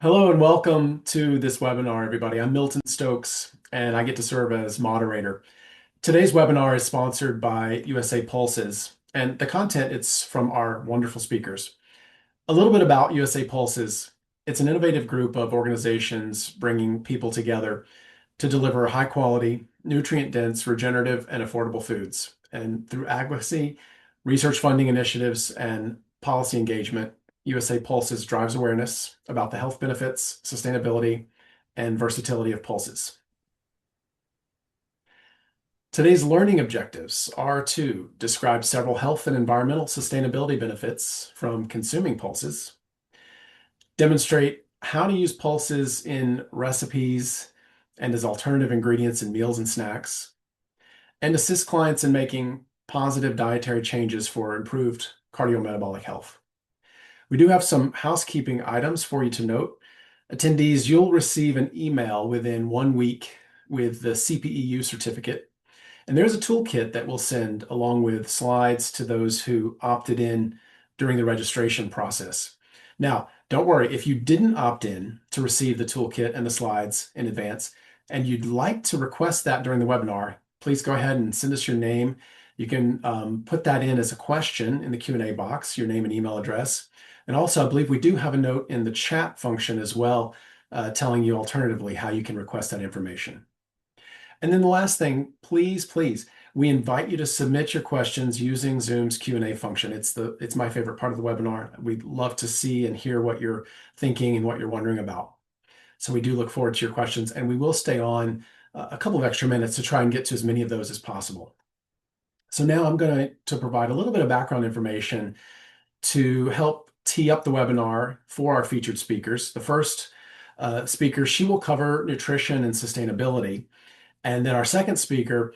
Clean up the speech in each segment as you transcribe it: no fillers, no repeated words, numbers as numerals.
Hello and welcome to this webinar, everybody. I'm Milton Stokes, and I get to serve as moderator. Today's webinar is sponsored by USA Pulses, and the content it's from our wonderful speakers. A little bit about USA Pulses. It's an innovative group of organizations bringing people together to deliver high quality, nutrient dense, regenerative, and affordable foods. And through advocacy, research funding initiatives, and policy engagement, USA Pulses drives awareness about the health benefits, sustainability, and versatility of pulses. Today's learning objectives are to describe several health and environmental sustainability benefits from consuming pulses, demonstrate how to use pulses in recipes and as alternative ingredients in meals and snacks, and assist clients in making positive dietary changes for improved cardiometabolic health. We do have some housekeeping items for you to note. Attendees, you'll receive an email within 1 week with the CPEU certificate. And there's a toolkit that we'll send along with slides to those who opted in during the registration process. Now, don't worry, if you didn't opt in to receive the toolkit and the slides in advance, and you'd like to request that during the webinar, please go ahead and send us your name. You can put that in as a question in the Q&A box, your name and email address. And also, I believe we do have a note in the chat function as well, telling you alternatively how you can request that information. And then the last thing, please, we invite you to submit your questions using Zoom's Q&A function. It's my favorite part of the webinar. We'd love to see and hear what you're thinking and what you're wondering about. So we do look forward to your questions, and we will stay on a couple of extra minutes to try and get to as many of those as possible. So now I'm going to provide a little bit of background information to help tee up the webinar for our featured speakers. The first speaker, she will cover nutrition and sustainability. And then our second speaker,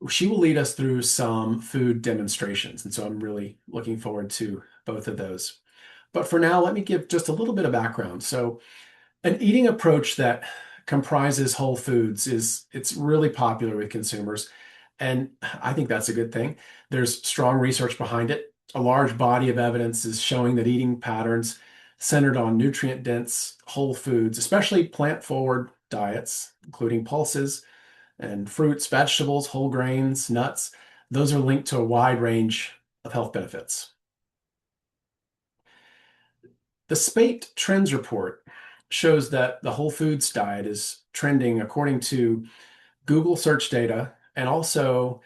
she will lead us through some food demonstrations. And so I'm really looking forward to both of those. But for now, let me give just a little bit of background. So an eating approach that comprises whole foods it's really popular with consumers. And I think that's a good thing. There's strong research behind it. A large body of evidence is showing that eating patterns centered on nutrient-dense whole foods, especially plant-forward diets, including pulses and fruits, vegetables, whole grains, nuts, those are linked to a wide range of health benefits. The SPATE Trends Report shows that the whole foods diet is trending according to Google search data and also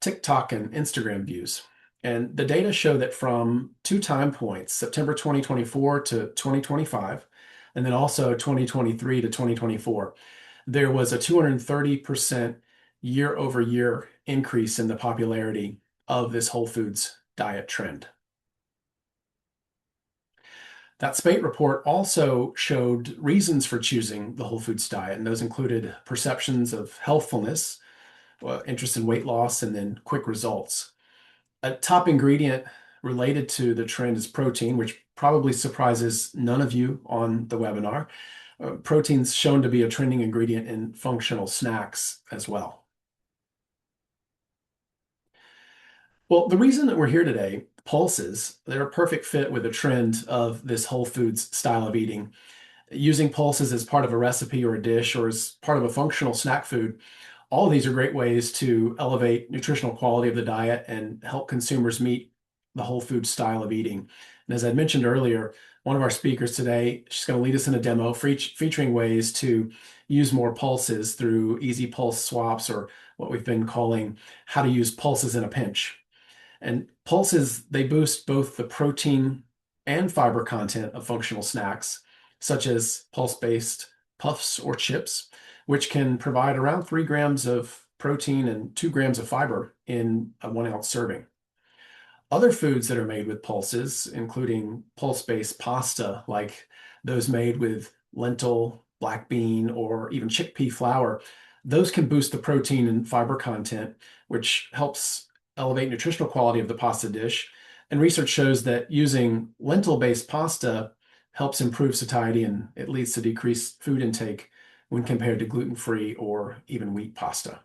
TikTok and Instagram views. And the data show that from 2 time points, September 2024 to 2025, and then also 2023 to 2024, there was a 230% year-over-year increase in the popularity of this whole foods diet trend. That SPATE report also showed reasons for choosing the whole foods diet, and those included perceptions of healthfulness, interest in weight loss, and then quick results. A top ingredient related to the trend is protein, which probably surprises none of you on the webinar. Protein's shown to be a trending ingredient in functional snacks as well. Well, the reason that we're here today, pulses, they're a perfect fit with the trend of this whole foods style of eating. Using pulses as part of a recipe or a dish or as part of a functional snack food, all of these are great ways to elevate nutritional quality of the diet and help consumers meet the whole food style of eating. And as I mentioned earlier, one of our speakers today, she's going to lead us in a demo featuring ways to use more pulses through easy pulse swaps, or what we've been calling how to use pulses in a pinch. And pulses, they boost both the protein and fiber content of functional snacks, such as pulse-based puffs or chips, which can provide around 3 grams of protein and 2 grams of fiber in a 1-ounce serving. Other foods that are made with pulses, including pulse-based pasta, like those made with lentil, black bean, or even chickpea flour, those can boost the protein and fiber content, which helps elevate nutritional quality of the pasta dish. And research shows that using lentil-based pasta helps improve satiety, and it leads to decreased food intake when compared to gluten-free or even wheat pasta.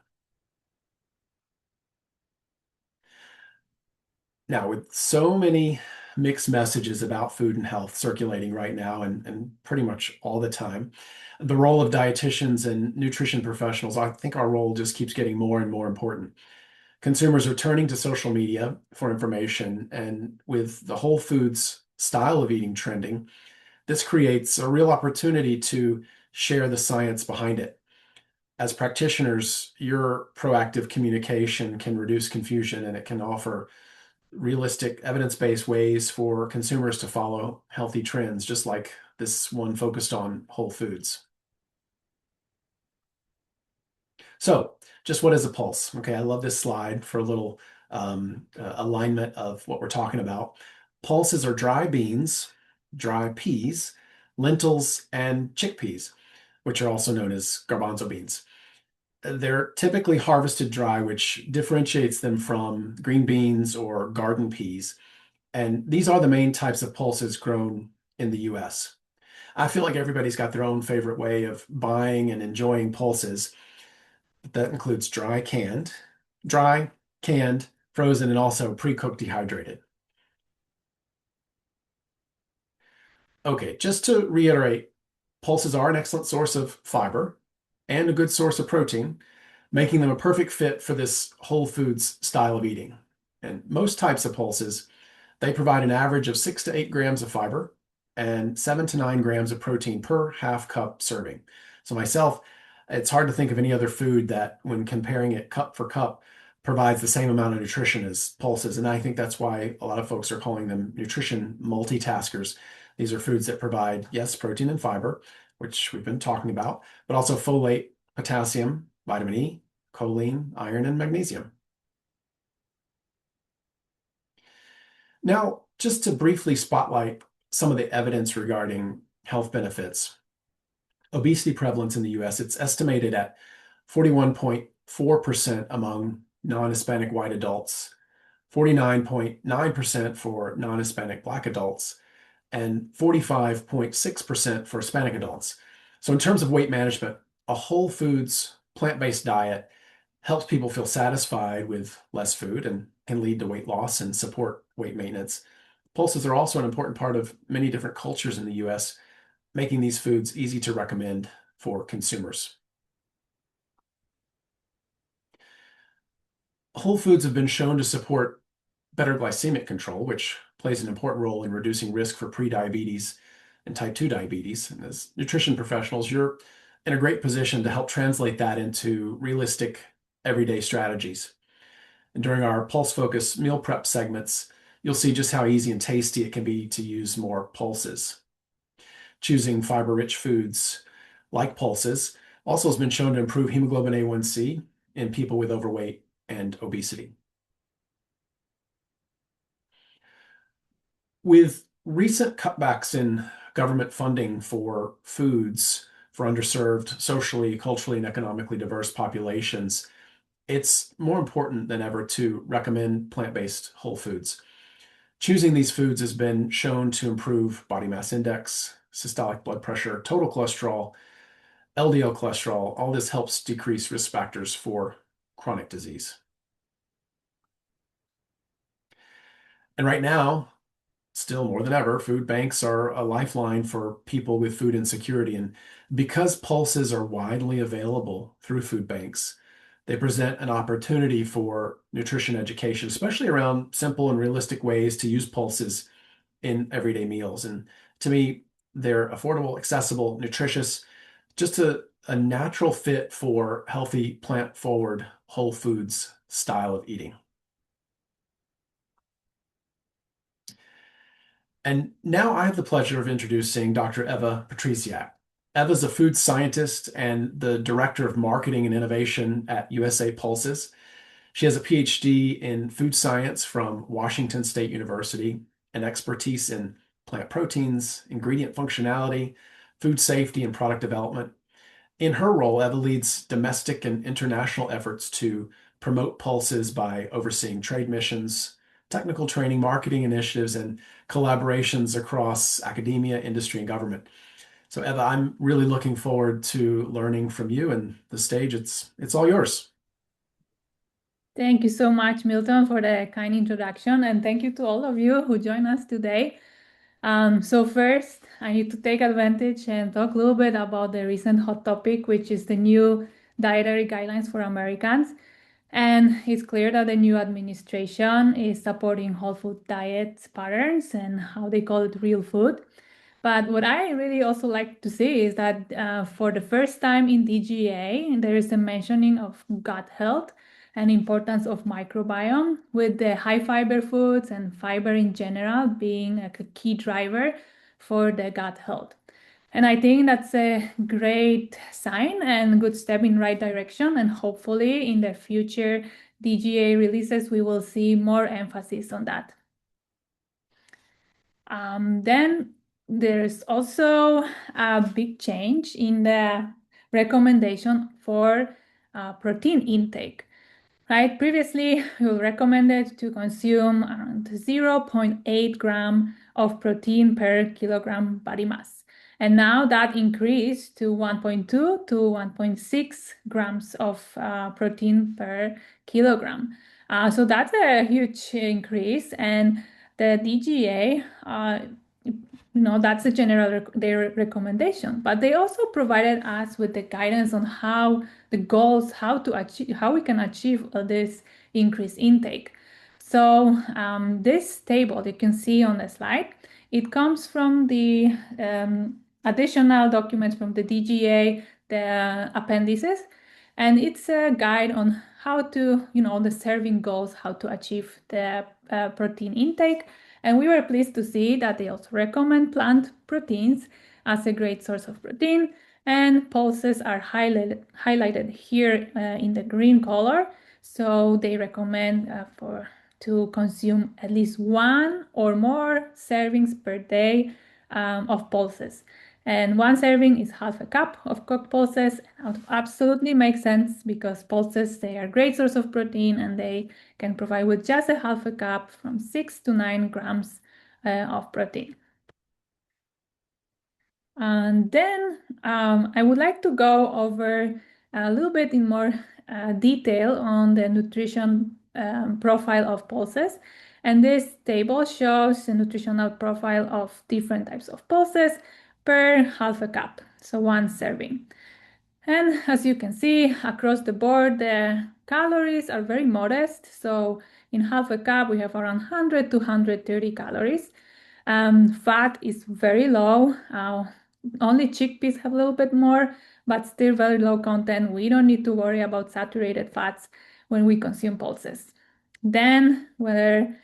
Now, with so many mixed messages about food and health circulating right now and pretty much all the time. The role of dietitians and nutrition professionals, I think our role just keeps getting more and more important. Consumers are turning to social media for information, and with the whole foods style of eating trending, this creates a real opportunity to share the science behind it. As practitioners, your proactive communication can reduce confusion and it can offer realistic, evidence-based ways for consumers to follow healthy trends, just like this one focused on whole foods. So, just what is a pulse? Okay, I love this slide for a little alignment of what we're talking about. Pulses are dry beans, dry peas, lentils, and chickpeas, which are also known as garbanzo beans. They're typically harvested dry, which differentiates them from green beans or garden peas. And these are the main types of pulses grown in the US. I feel like everybody's got their own favorite way of buying and enjoying pulses. That includes dry, canned, frozen, and also pre-cooked dehydrated. Okay, just to reiterate, pulses are an excellent source of fiber and a good source of protein, making them a perfect fit for this whole foods style of eating. And most types of pulses, they provide an average of 6 to 8 grams of fiber and 7 to 9 grams of protein per half cup serving. So myself, it's hard to think of any other food that, when comparing it cup for cup, provides the same amount of nutrition as pulses. And I think that's why a lot of folks are calling them nutrition multitaskers. These are foods that provide, yes, protein and fiber, which we've been talking about, but also folate, potassium, vitamin E, choline, iron, and magnesium. Now, just to briefly spotlight some of the evidence regarding health benefits, obesity prevalence in the US, it's estimated at 41.4% among non-Hispanic white adults, 49.9% for non-Hispanic Black adults, and 45.6% for Hispanic adults. So in terms of weight management, a whole foods, plant-based diet helps people feel satisfied with less food and can lead to weight loss and support weight maintenance. Pulses are also an important part of many different cultures in the US, making these foods easy to recommend for consumers. Whole foods have been shown to support better glycemic control, which plays an important role in reducing risk for prediabetes and type 2 diabetes. And as nutrition professionals, you're in a great position to help translate that into realistic everyday strategies. And during our Pulse Focus meal prep segments, you'll see just how easy and tasty it can be to use more pulses. Choosing fiber-rich foods like pulses also has been shown to improve hemoglobin A1C in people with overweight and obesity. With recent cutbacks in government funding for foods for underserved, socially, culturally, and economically diverse populations, it's more important than ever to recommend plant-based whole foods. Choosing these foods has been shown to improve body mass index, systolic blood pressure, total cholesterol, LDL cholesterol. All this helps decrease risk factors for chronic disease. And right now, still more than ever, food banks are a lifeline for people with food insecurity. And because pulses are widely available through food banks, they present an opportunity for nutrition education, especially around simple and realistic ways to use pulses in everyday meals. And to me, they're affordable, accessible, nutritious, just a natural fit for healthy, plant-forward, whole foods style of eating. And now I have the pleasure of introducing Dr. Eva Pietrysiak. Eva is a food scientist and the director of marketing and innovation at USA Pulses. She has a PhD in food science from Washington State University and expertise in plant proteins, ingredient functionality, food safety, and product development. In her role, Eva leads domestic and international efforts to promote pulses by overseeing trade missions, technical training, marketing initiatives, and collaborations across academia, industry, and government. So Eva, I'm really looking forward to learning from you, and the stage, it's all yours. Thank you so much, Milton, for the kind introduction, and thank you to all of you who join us today. So first, I need to take advantage and talk a little bit about the recent hot topic, which is the new dietary guidelines for Americans. And it's clear that the new administration is supporting whole food diet patterns and how they call it real food. But what I really also like to see is that for the first time in DGA, there is a mentioning of gut health and importance of microbiome, with the high fiber foods and fiber in general being a key driver for the gut health. And I think that's a great sign and good step in right direction. And hopefully in the future DGA releases, we will see more emphasis on that. Then there's also a big change in the recommendation for protein intake, right? Previously, we were recommended to consume around 0.8 gram of protein per kilogram body mass. And now that increased to 1.2 to 1.6 grams of protein per kilogram. So that's a huge increase. And the DGA, that's the general their recommendation. But they also provided us with the guidance on how the goals, how to achieve, how we can achieve this increased intake. So this table you can see on the slide, it comes from the additional documents from the DGA, the appendices, and it's a guide on how to, the serving goals, how to achieve the protein intake. And we were pleased to see that they also recommend plant proteins as a great source of protein. And pulses are highlighted here in the green color. So they recommend to consume at least one or more servings per day of pulses. And one serving is half a cup of cooked pulses. It absolutely makes sense because pulses, they are a great source of protein and they can provide with just a half a cup from 6 to 9 grams of protein. And then I would like to go over a little bit in more detail on the nutrition profile of pulses. And this table shows the nutritional profile of different types of pulses per half a cup, so one serving. And as you can see, across the board, the calories are very modest. So in half a cup, we have around 100 to 130 calories. Fat is very low. Only chickpeas have a little bit more, but still very low content. We don't need to worry about saturated fats when we consume pulses. Then where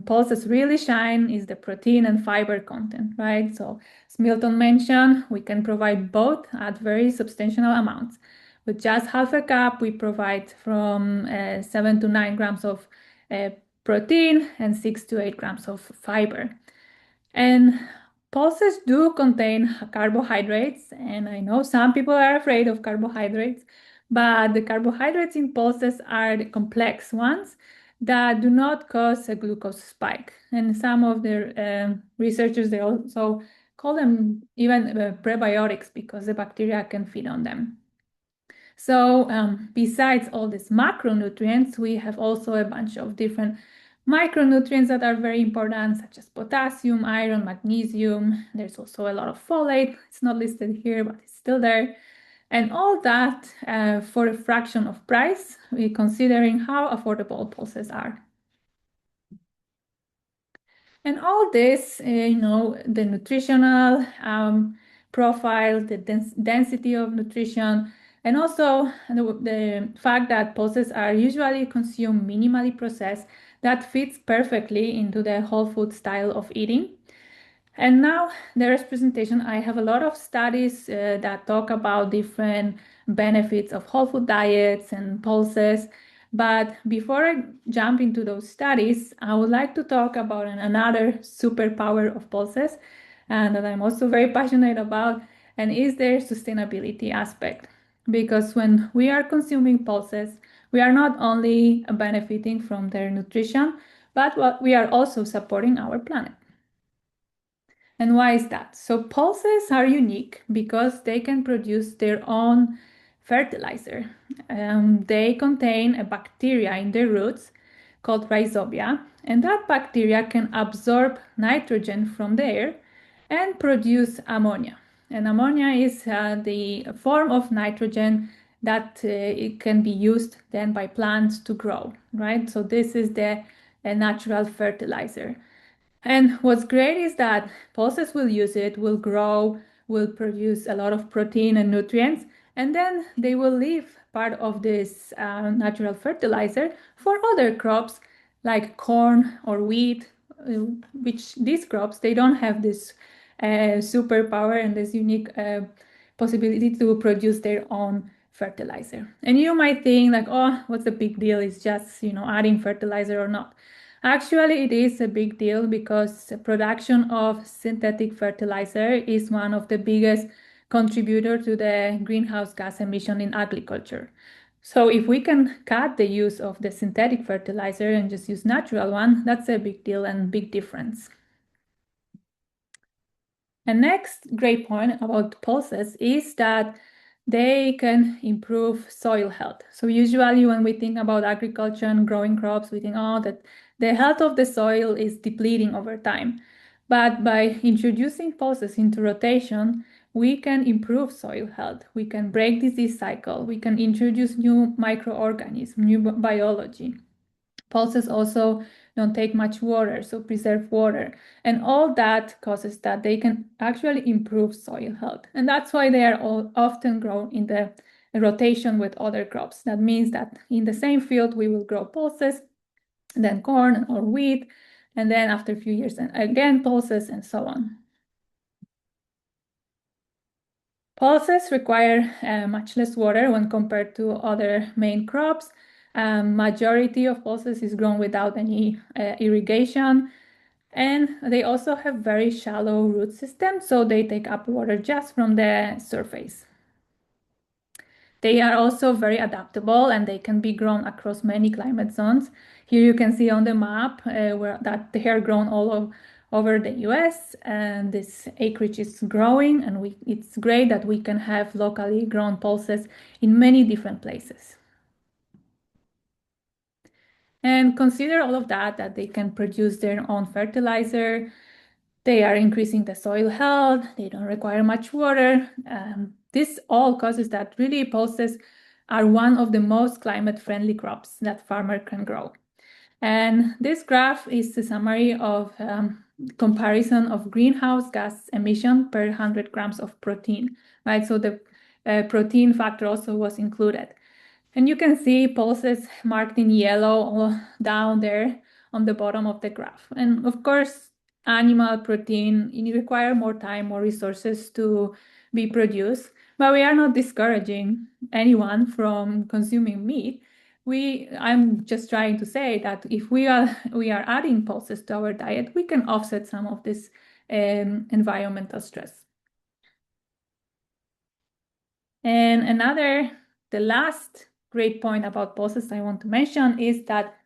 pulses really shine is the protein and fiber content, right? So as Milton mentioned, we can provide both at very substantial amounts. With just half a cup, we provide from 7 to 9 grams of protein and 6 to 8 grams of fiber. And pulses do contain carbohydrates, and I know some people are afraid of carbohydrates, but the carbohydrates in pulses are the complex ones that do not cause a glucose spike. And some of the researchers, they also call them even prebiotics because the bacteria can feed on them. So besides all these macronutrients, we have also a bunch of different micronutrients that are very important, such as potassium, iron, magnesium. There's also a lot of folate. It's not listed here, but it's still there. And all that for a fraction of price, considering how affordable pulses are. And all this, the nutritional profile, the density of nutrition, and also the fact that pulses are usually consumed minimally processed, that fits perfectly into the whole food style of eating. And now there is presentation. I have a lot of studies that talk about different benefits of whole food diets and pulses. But before I jump into those studies, I would like to talk about another superpower of pulses and that I'm also very passionate about, and is their sustainability aspect. Because when we are consuming pulses, we are not only benefiting from their nutrition, but we are also supporting our planet. And why is that? So pulses are unique because they can produce their own fertilizer. They contain a bacteria in their roots called rhizobia, and that bacteria can absorb nitrogen from the air and produce ammonia. And ammonia is the form of nitrogen that it can be used then by plants to grow, right? So this is the natural fertilizer. And what's great is that pulses will use it, will grow, will produce a lot of protein and nutrients, and then they will leave part of this natural fertilizer for other crops like corn or wheat, which these crops, they don't have this superpower and this unique possibility to produce their own fertilizer. And you might think like, oh, what's the big deal? It's just, adding fertilizer or not. Actually, it is a big deal because the production of synthetic fertilizer is one of the biggest contributors to the greenhouse gas emission in agriculture. So if we can cut the use of the synthetic fertilizer and just use natural one, that's a big deal and big difference. And next great point about pulses is that they can improve soil health. So usually when we think about agriculture and growing crops, we think, oh, that the health of the soil is depleting over time. But by introducing pulses into rotation, we can improve soil health. We can break disease cycle. We can introduce new microorganisms, new biology. Pulses also don't take much water, so preserve water. And all that causes that they can actually improve soil health. And that's why they are all often grown in the rotation with other crops. That means that in the same field, we will grow pulses, then corn or wheat, and then after a few years, and again pulses and so on. Pulses require much less water when compared to other main crops. Majority of pulses is grown without any irrigation. And they also have very shallow root systems, so they take up water just from the surface. They are also very adaptable and they can be grown across many climate zones. Here you can see on the map where that they are grown all over the US, and this acreage is growing, and it's great that we can have locally grown pulses in many different places. And consider all of that they can produce their own fertilizer. They are increasing the soil health. They don't require much water. This all causes that really pulses are one of the most climate-friendly crops that farmer can grow. And this graph is a summary of comparison of greenhouse gas emission per 100 grams of protein, right? So the protein factor also was included. And you can see pulses marked in yellow all down there on the bottom of the graph. And of course, animal protein, you require more time, more resources to be produced. But we are not discouraging anyone from consuming meat. I'm just trying to say that if we are adding pulses to our diet, we can offset some of this environmental stress. And the last great point about pulses I want to mention is that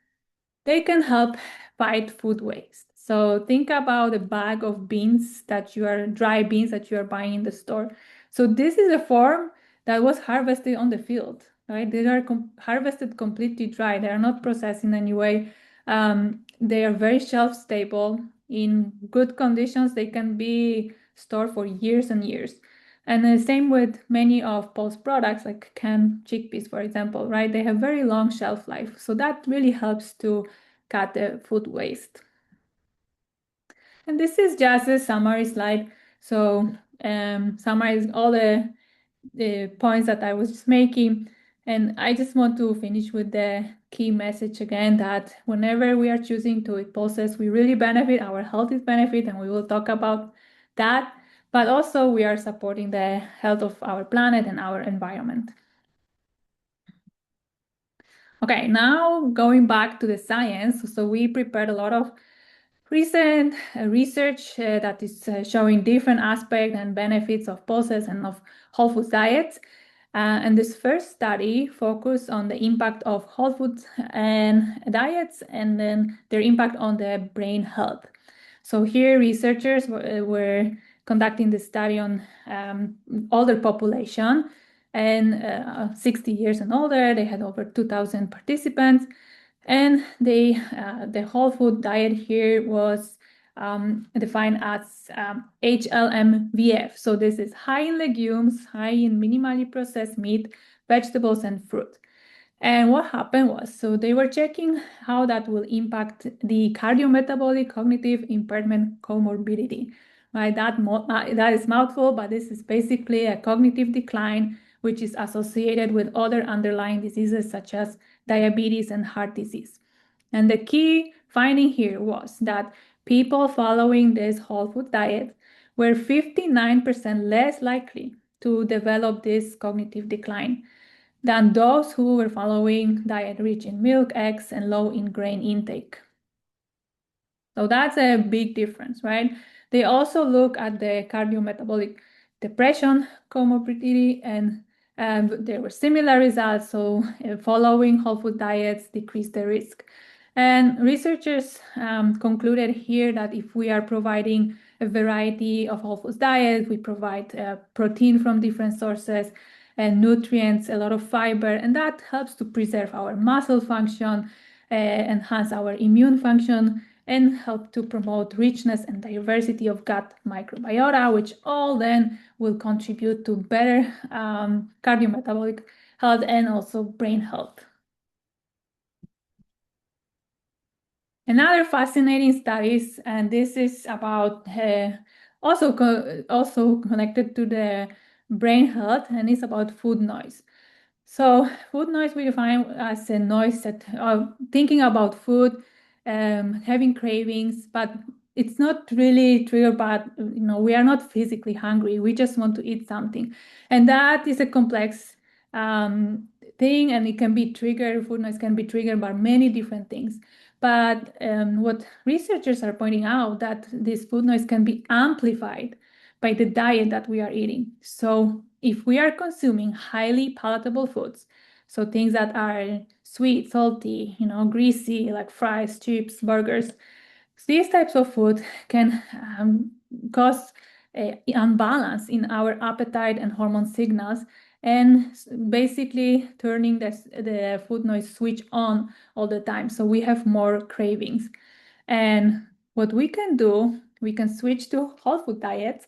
they can help fight food waste. So think about a bag of beans dry beans that you are buying in the store. So this is a form that was harvested on the field, right? They are harvested completely dry. They are not processed in any way. They are very shelf stable. In good conditions, they can be stored for years and years. And the same with many of Pulse products, like canned chickpeas, for example, right? They have very long shelf life. So that really helps to cut the food waste. And this is just a summary slide. So summarize all the points that I was just making. And I just want to finish with the key message again, that whenever we are choosing to eat pulses, we really benefit, our health is benefit, and we will talk about that. But also we are supporting the health of our planet and our environment. Okay, now going back to the science. So we prepared a lot of recent research that is showing different aspects and benefits of pulses and of whole food diets. And this first study focused on the impact of whole foods and diets, and then their impact on the brain health. So here researchers were conducting the study on older population, and 60 years and older. They had over 2,000 participants. And the whole food diet here was defined as HLMVF. So this is high in legumes, high in minimally processed meat, vegetables, and fruit. And what happened was, so they were checking how that will impact the cardiometabolic cognitive impairment comorbidity. Right, that is mouthful, but this is basically a cognitive decline which is associated with other underlying diseases such as diabetes and heart disease. And the key finding here was that people following this whole food diet were 59% less likely to develop this cognitive decline than those who were following diet rich in milk, eggs, and low in grain intake. So that's a big difference, right? They also look at the cardiometabolic depression comorbidity, and there were similar results. So following whole food diets decreased the risk. And researchers concluded here that if we are providing a variety of whole foods diet, we provide protein from different sources and nutrients, a lot of fiber, and that helps to preserve our muscle function, enhance our immune function, and help to promote richness and diversity of gut microbiota, which all then will contribute to better cardiometabolic health and also brain health. Another fascinating studies, and this is about also connected to the brain health, and it's about food noise. So food noise we define as a noise that thinking about food, having cravings, but it's not really triggered by, we are not physically hungry. We just want to eat something. And that is a complex thing, and it can be triggered, food noise can be triggered by many different things. But what researchers are pointing out that this food noise can be amplified by the diet that we are eating. So if we are consuming highly palatable foods, so things that are sweet, salty, greasy, like fries, chips, burgers, these types of food can cause imbalance in our appetite and hormone signals, and basically turning the food noise switch on all the time. So we have more cravings. And what we can do, we can switch to whole food diets,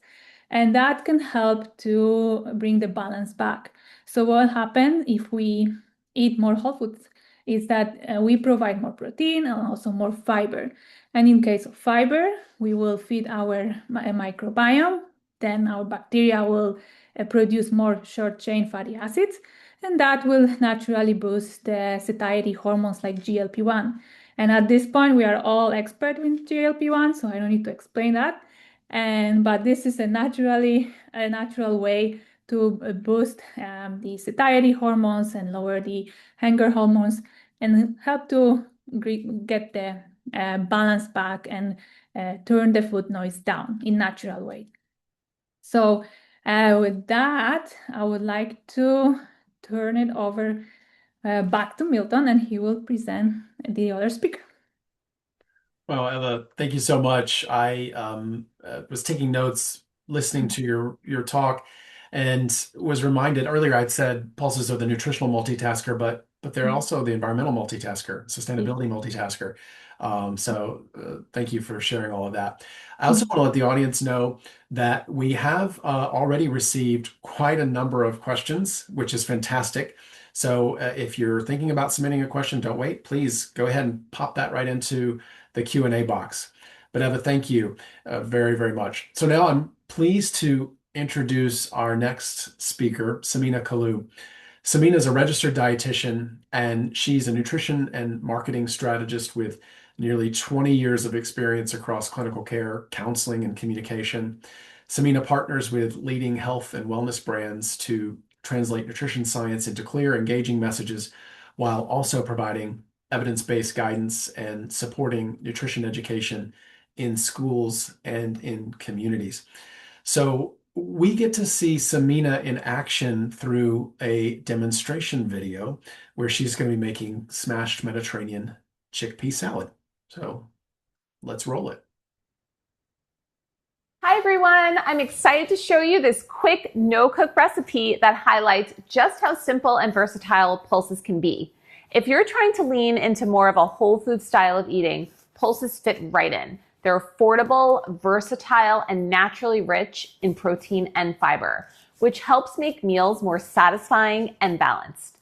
and that can help to bring the balance back. So what happens if we eat more whole foods is that we provide more protein and also more fiber. And in case of fiber, we will feed our microbiome, then our bacteria will produce more short-chain fatty acids, and that will naturally boost the satiety hormones like GLP-1. And at this point, we are all expert in GLP-1, so I don't need to explain that. But this is a natural way to boost the satiety hormones and lower the hunger hormones and help to get the balance back and turn the food noise down in natural way. So with that, I would like to turn it over back to Milton, and he will present the other speaker. Well, Ella, thank you so much. I was taking notes listening to your talk and was reminded earlier I'd said pulses are the nutritional multitasker, but they're also the environmental multitasker, sustainability multitasker. Thank you for sharing all of that. I also want to let the audience know that we have already received quite a number of questions, which is fantastic. So if you're thinking about submitting a question, don't wait. Please go ahead and pop that right into the Q&A box. But Eva, thank you very, very much. So now I'm pleased to introduce our next speaker, Samina Kalloo. Samina is a registered dietitian, and she's a nutrition and marketing strategist with nearly 20 years of experience across clinical care, counseling, and communication. Samina partners with leading health and wellness brands to translate nutrition science into clear, engaging messages while also providing evidence-based guidance and supporting nutrition education in schools and in communities. So we get to see Samina in action through a demonstration video where she's going to be making smashed Mediterranean chickpea salad. So let's roll it. Hi everyone, I'm excited to show you this quick no-cook recipe that highlights just how simple and versatile pulses can be. If you're trying to lean into more of a whole food style of eating, pulses fit right in. They're affordable, versatile, and naturally rich in protein and fiber, which helps make meals more satisfying and balanced.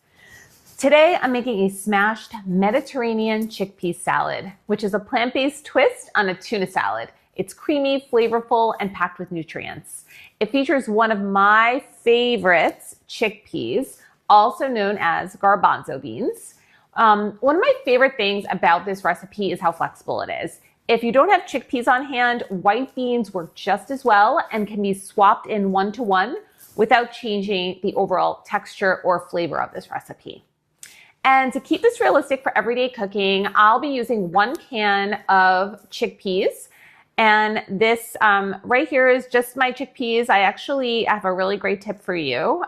Today, I'm making a smashed Mediterranean chickpea salad, which is a plant-based twist on a tuna salad. It's creamy, flavorful, and packed with nutrients. It features one of my favorites, chickpeas, also known as garbanzo beans. One of my favorite things about this recipe is how flexible it is. If you don't have chickpeas on hand, white beans work just as well and can be swapped in one-to-one without changing the overall texture or flavor of this recipe. And to keep this realistic for everyday cooking, I'll be using 1 can of chickpeas. And this right here is just my chickpeas. I actually have a really great tip for you.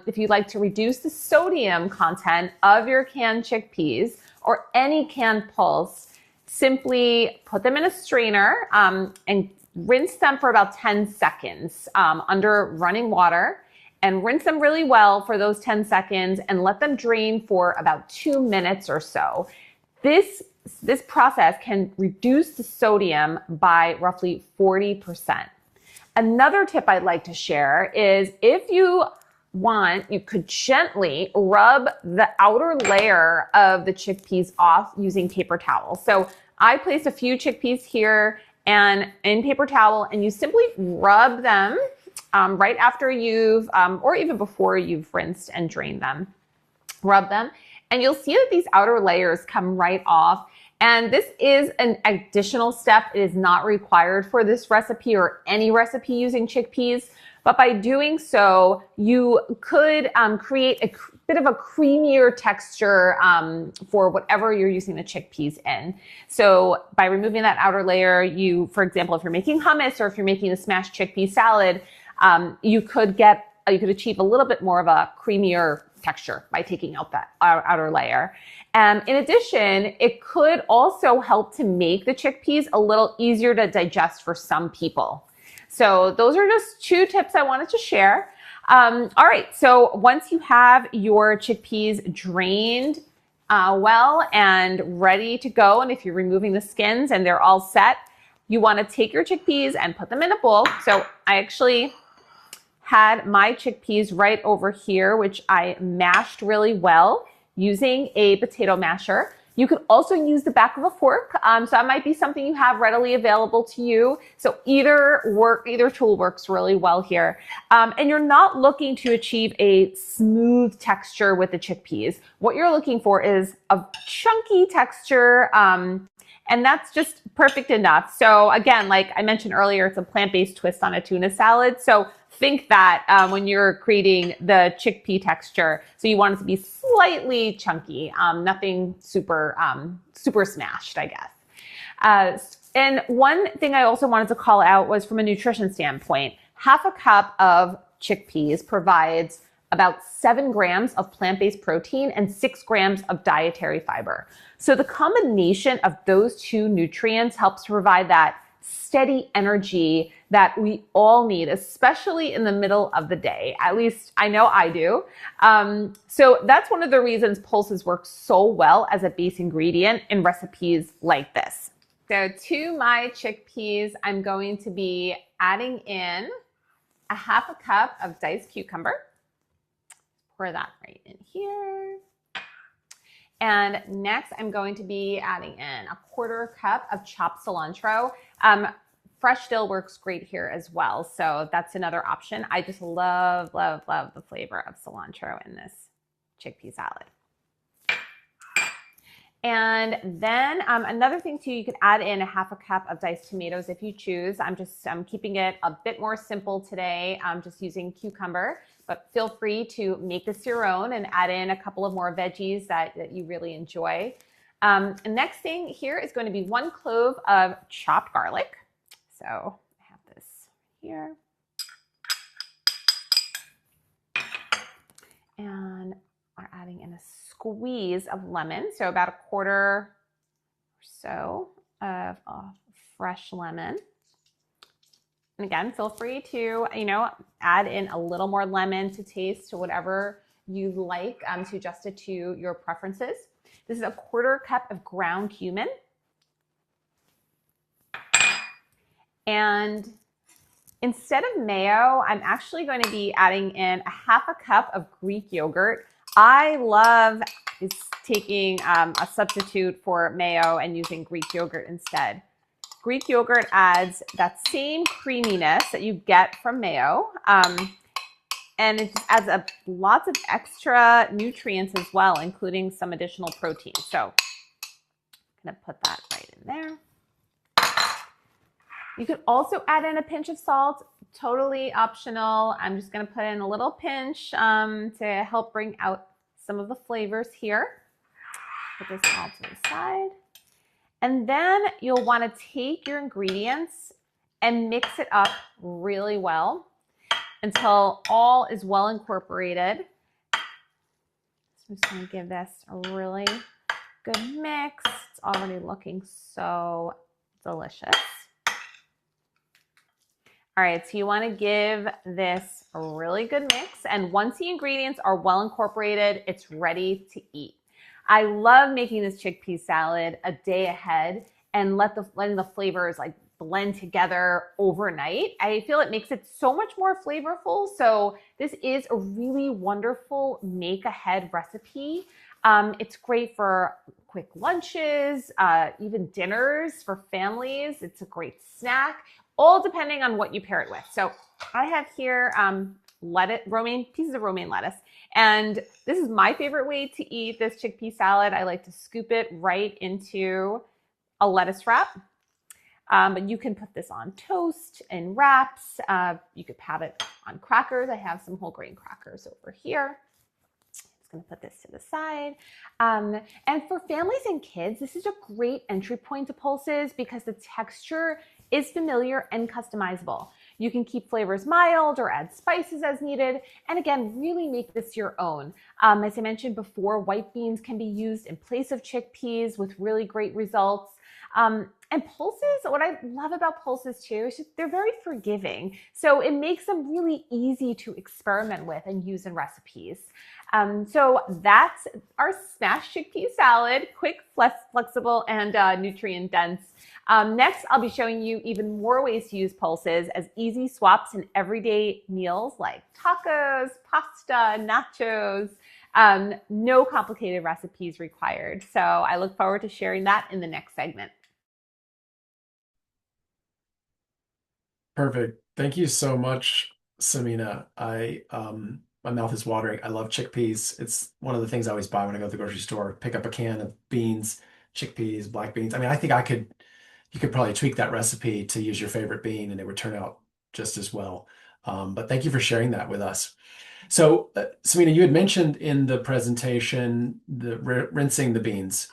If you'd like to reduce the sodium content of your canned chickpeas or any canned pulse, simply put them in a strainer and rinse them for about 10 seconds under running water. And rinse them really well for those 10 seconds and let them drain for about 2 minutes or so. This process can reduce the sodium by roughly 40%. Another tip I'd like to share is if you want, you could gently rub the outer layer of the chickpeas off using paper towel. So I placed a few chickpeas here and in paper towel, and you simply rub them right after you've, or even before you've rinsed and drained them. Rub them, and you'll see that these outer layers come right off. And this is an additional step. It is not required for this recipe or any recipe using chickpeas. But by doing so, you could create a bit of a creamier texture for whatever you're using the chickpeas in. So by removing that outer layer, for example, if you're making hummus or if you're making a smashed chickpea salad, you could achieve a little bit more of a creamier texture by taking out that outer layer. In addition, it could also help to make the chickpeas a little easier to digest for some people. So those are just 2 tips I wanted to share. All right, so once you have your chickpeas drained well and ready to go, and if you're removing the skins and they're all set, you want to take your chickpeas and put them in a bowl. So I actually had my chickpeas right over here, which I mashed really well using a potato masher. You could also use the back of a fork. So that might be something you have readily available to you. So either tool works really well here. And you're not looking to achieve a smooth texture with the chickpeas. What you're looking for is a chunky texture, and that's just perfect enough. So again, like I mentioned earlier, it's a plant-based twist on a tuna salad. So think that when you're creating the chickpea texture. So you want it to be slightly chunky, nothing super smashed, I guess. And one thing I also wanted to call out was from a nutrition standpoint. 1/2 cup of chickpeas provides about 7 grams of plant-based protein and 6 grams of dietary fiber. So the combination of those 2 nutrients helps provide that steady energy that we all need, especially in the middle of the day. At least I know I do. So that's one of the reasons pulses work so well as a base ingredient in recipes like this. So to my chickpeas, I'm going to be adding in 1/2 cup of diced cucumber. Pour that right in here. And next, I'm going to be adding in 1/4 cup of chopped cilantro. Fresh dill works great here as well. So that's another option. I just love, love, love the flavor of cilantro in this chickpea salad. And then another thing too, you could add in 1/2 cup of diced tomatoes if you choose. I'm keeping it a bit more simple today. I'm just using cucumber, but feel free to make this your own and add in a couple of more veggies that you really enjoy. And next thing here is going to be 1 clove of chopped garlic. So I have this here. And we're adding in a squeeze of lemon, so about 1/4 or so of fresh lemon. And again, feel free to, add in a little more lemon to taste, to whatever you like, to adjust it to your preferences. This is a 1/4 cup of ground cumin. And instead of mayo, I'm actually going to be adding in a 1/2 cup of Greek yogurt. I love taking a substitute for mayo and using Greek yogurt instead. Greek yogurt adds that same creaminess that you get from mayo, and it just adds lots of extra nutrients as well, including some additional protein. So I'm going to put that right in there. You could also add in a pinch of salt, totally optional. I'm just going to put in a little pinch to help bring out some of the flavors here. Put this all to the side. And then you'll want to take your ingredients and mix it up really well until all is well incorporated. So I'm just going to give this a really good mix. It's already looking so delicious. All right, so you want to give this a really good mix, and once the ingredients are well incorporated, it's ready to eat. I love making this chickpea salad a day ahead and letting the flavors like blend together overnight. I feel it makes it so much more flavorful. So this is a really wonderful make ahead recipe. It's great for quick lunches, even dinners for families. It's a great snack, all depending on what you pair it with. So I have here pieces of romaine lettuce. And this is my favorite way to eat this chickpea salad. I like to scoop it right into a lettuce wrap. But you can put this on toast and wraps. You could have it on crackers. I have some whole grain crackers over here. Just going to put this to the side. And for families and kids, this is a great entry point to pulses because the texture is familiar and customizable. You can keep flavors mild or add spices as needed. And again, really make this your own. As I mentioned before, white beans can be used in place of chickpeas with really great results. And pulses, what I love about pulses too, is just they're very forgiving. So it makes them really easy to experiment with and use in recipes. So that's our smashed chickpea salad, quick, flexible, and nutrient dense. Next, I'll be showing you even more ways to use pulses as easy swaps in everyday meals like tacos, pasta, nachos. No complicated recipes required. So I look forward to sharing that in the next segment. Perfect. Thank you so much, Samina. My mouth is watering. I love chickpeas. It's one of the things I always buy when I go to the grocery store. Pick up a can of beans, chickpeas, black beans. I mean, I think you could probably tweak that recipe to use your favorite bean and it would turn out just as well. But thank you for sharing that with us. So, Samina, you had mentioned in the presentation the rinsing the beans,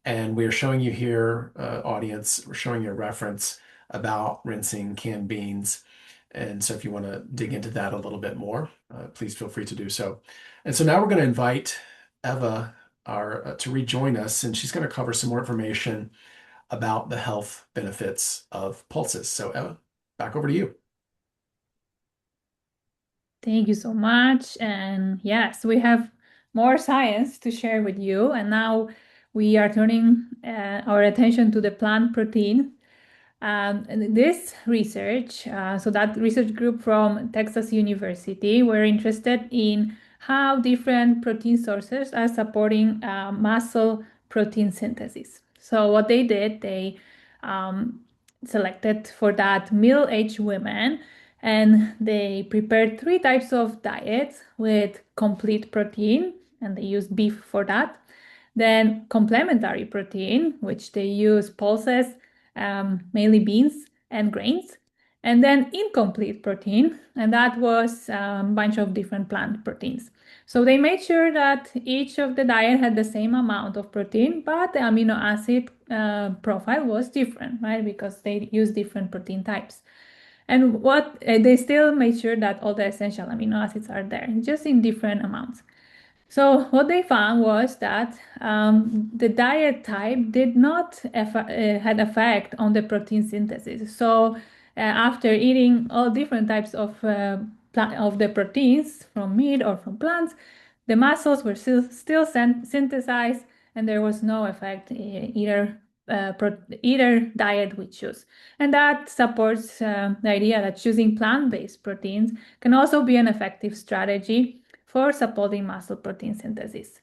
and we are showing you here, audience, we're showing you a reference about rinsing canned beans. And so if you want to dig into that a little bit more, please feel free to do so. And so now we're going to invite Eva to rejoin us, and she's going to cover some more information about the health benefits of pulses. So Eva, back over to you. Thank you so much. And yes, we have more science to share with you. And now we are turning our attention to the plant protein. And this research, so that research group from Texas University, were interested in how different protein sources are supporting muscle protein synthesis. So what they did, they selected for that middle-aged women, and they prepared 3 types of diets with complete protein, and they used beef for that. Then complementary protein, which they use pulses, mainly beans and grains, and then incomplete protein, and that was a bunch of different plant proteins. So they made sure that each of the diet had the same amount of protein, but the amino acid profile was different, right? Because they use different protein types. And what they still made sure that all the essential amino acids are there, just in different amounts. So what they found was that the diet type did not had effect on the protein synthesis. So after eating all different types of the proteins from meat or from plants, the muscles were still synthesized, and there was no effect either diet we choose. And that supports the idea that choosing plant-based proteins can also be an effective strategy for supporting muscle protein synthesis.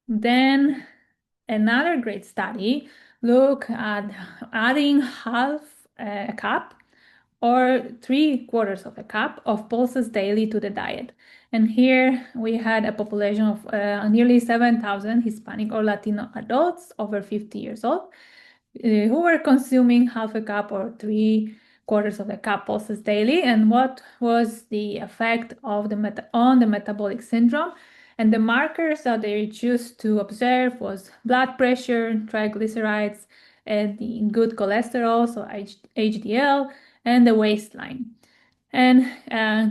Then another great study looked at adding half a cup or 3/4 of a cup of pulses daily to the diet. And here we had a population of nearly 7,000 Hispanic or Latino adults over 50 years old who were consuming half a cup or 3/4 of a cup pulses daily. And what was the effect of on the metabolic syndrome? And the markers that they choose to observe was blood pressure, triglycerides, and the good cholesterol, so HDL, and the waistline. And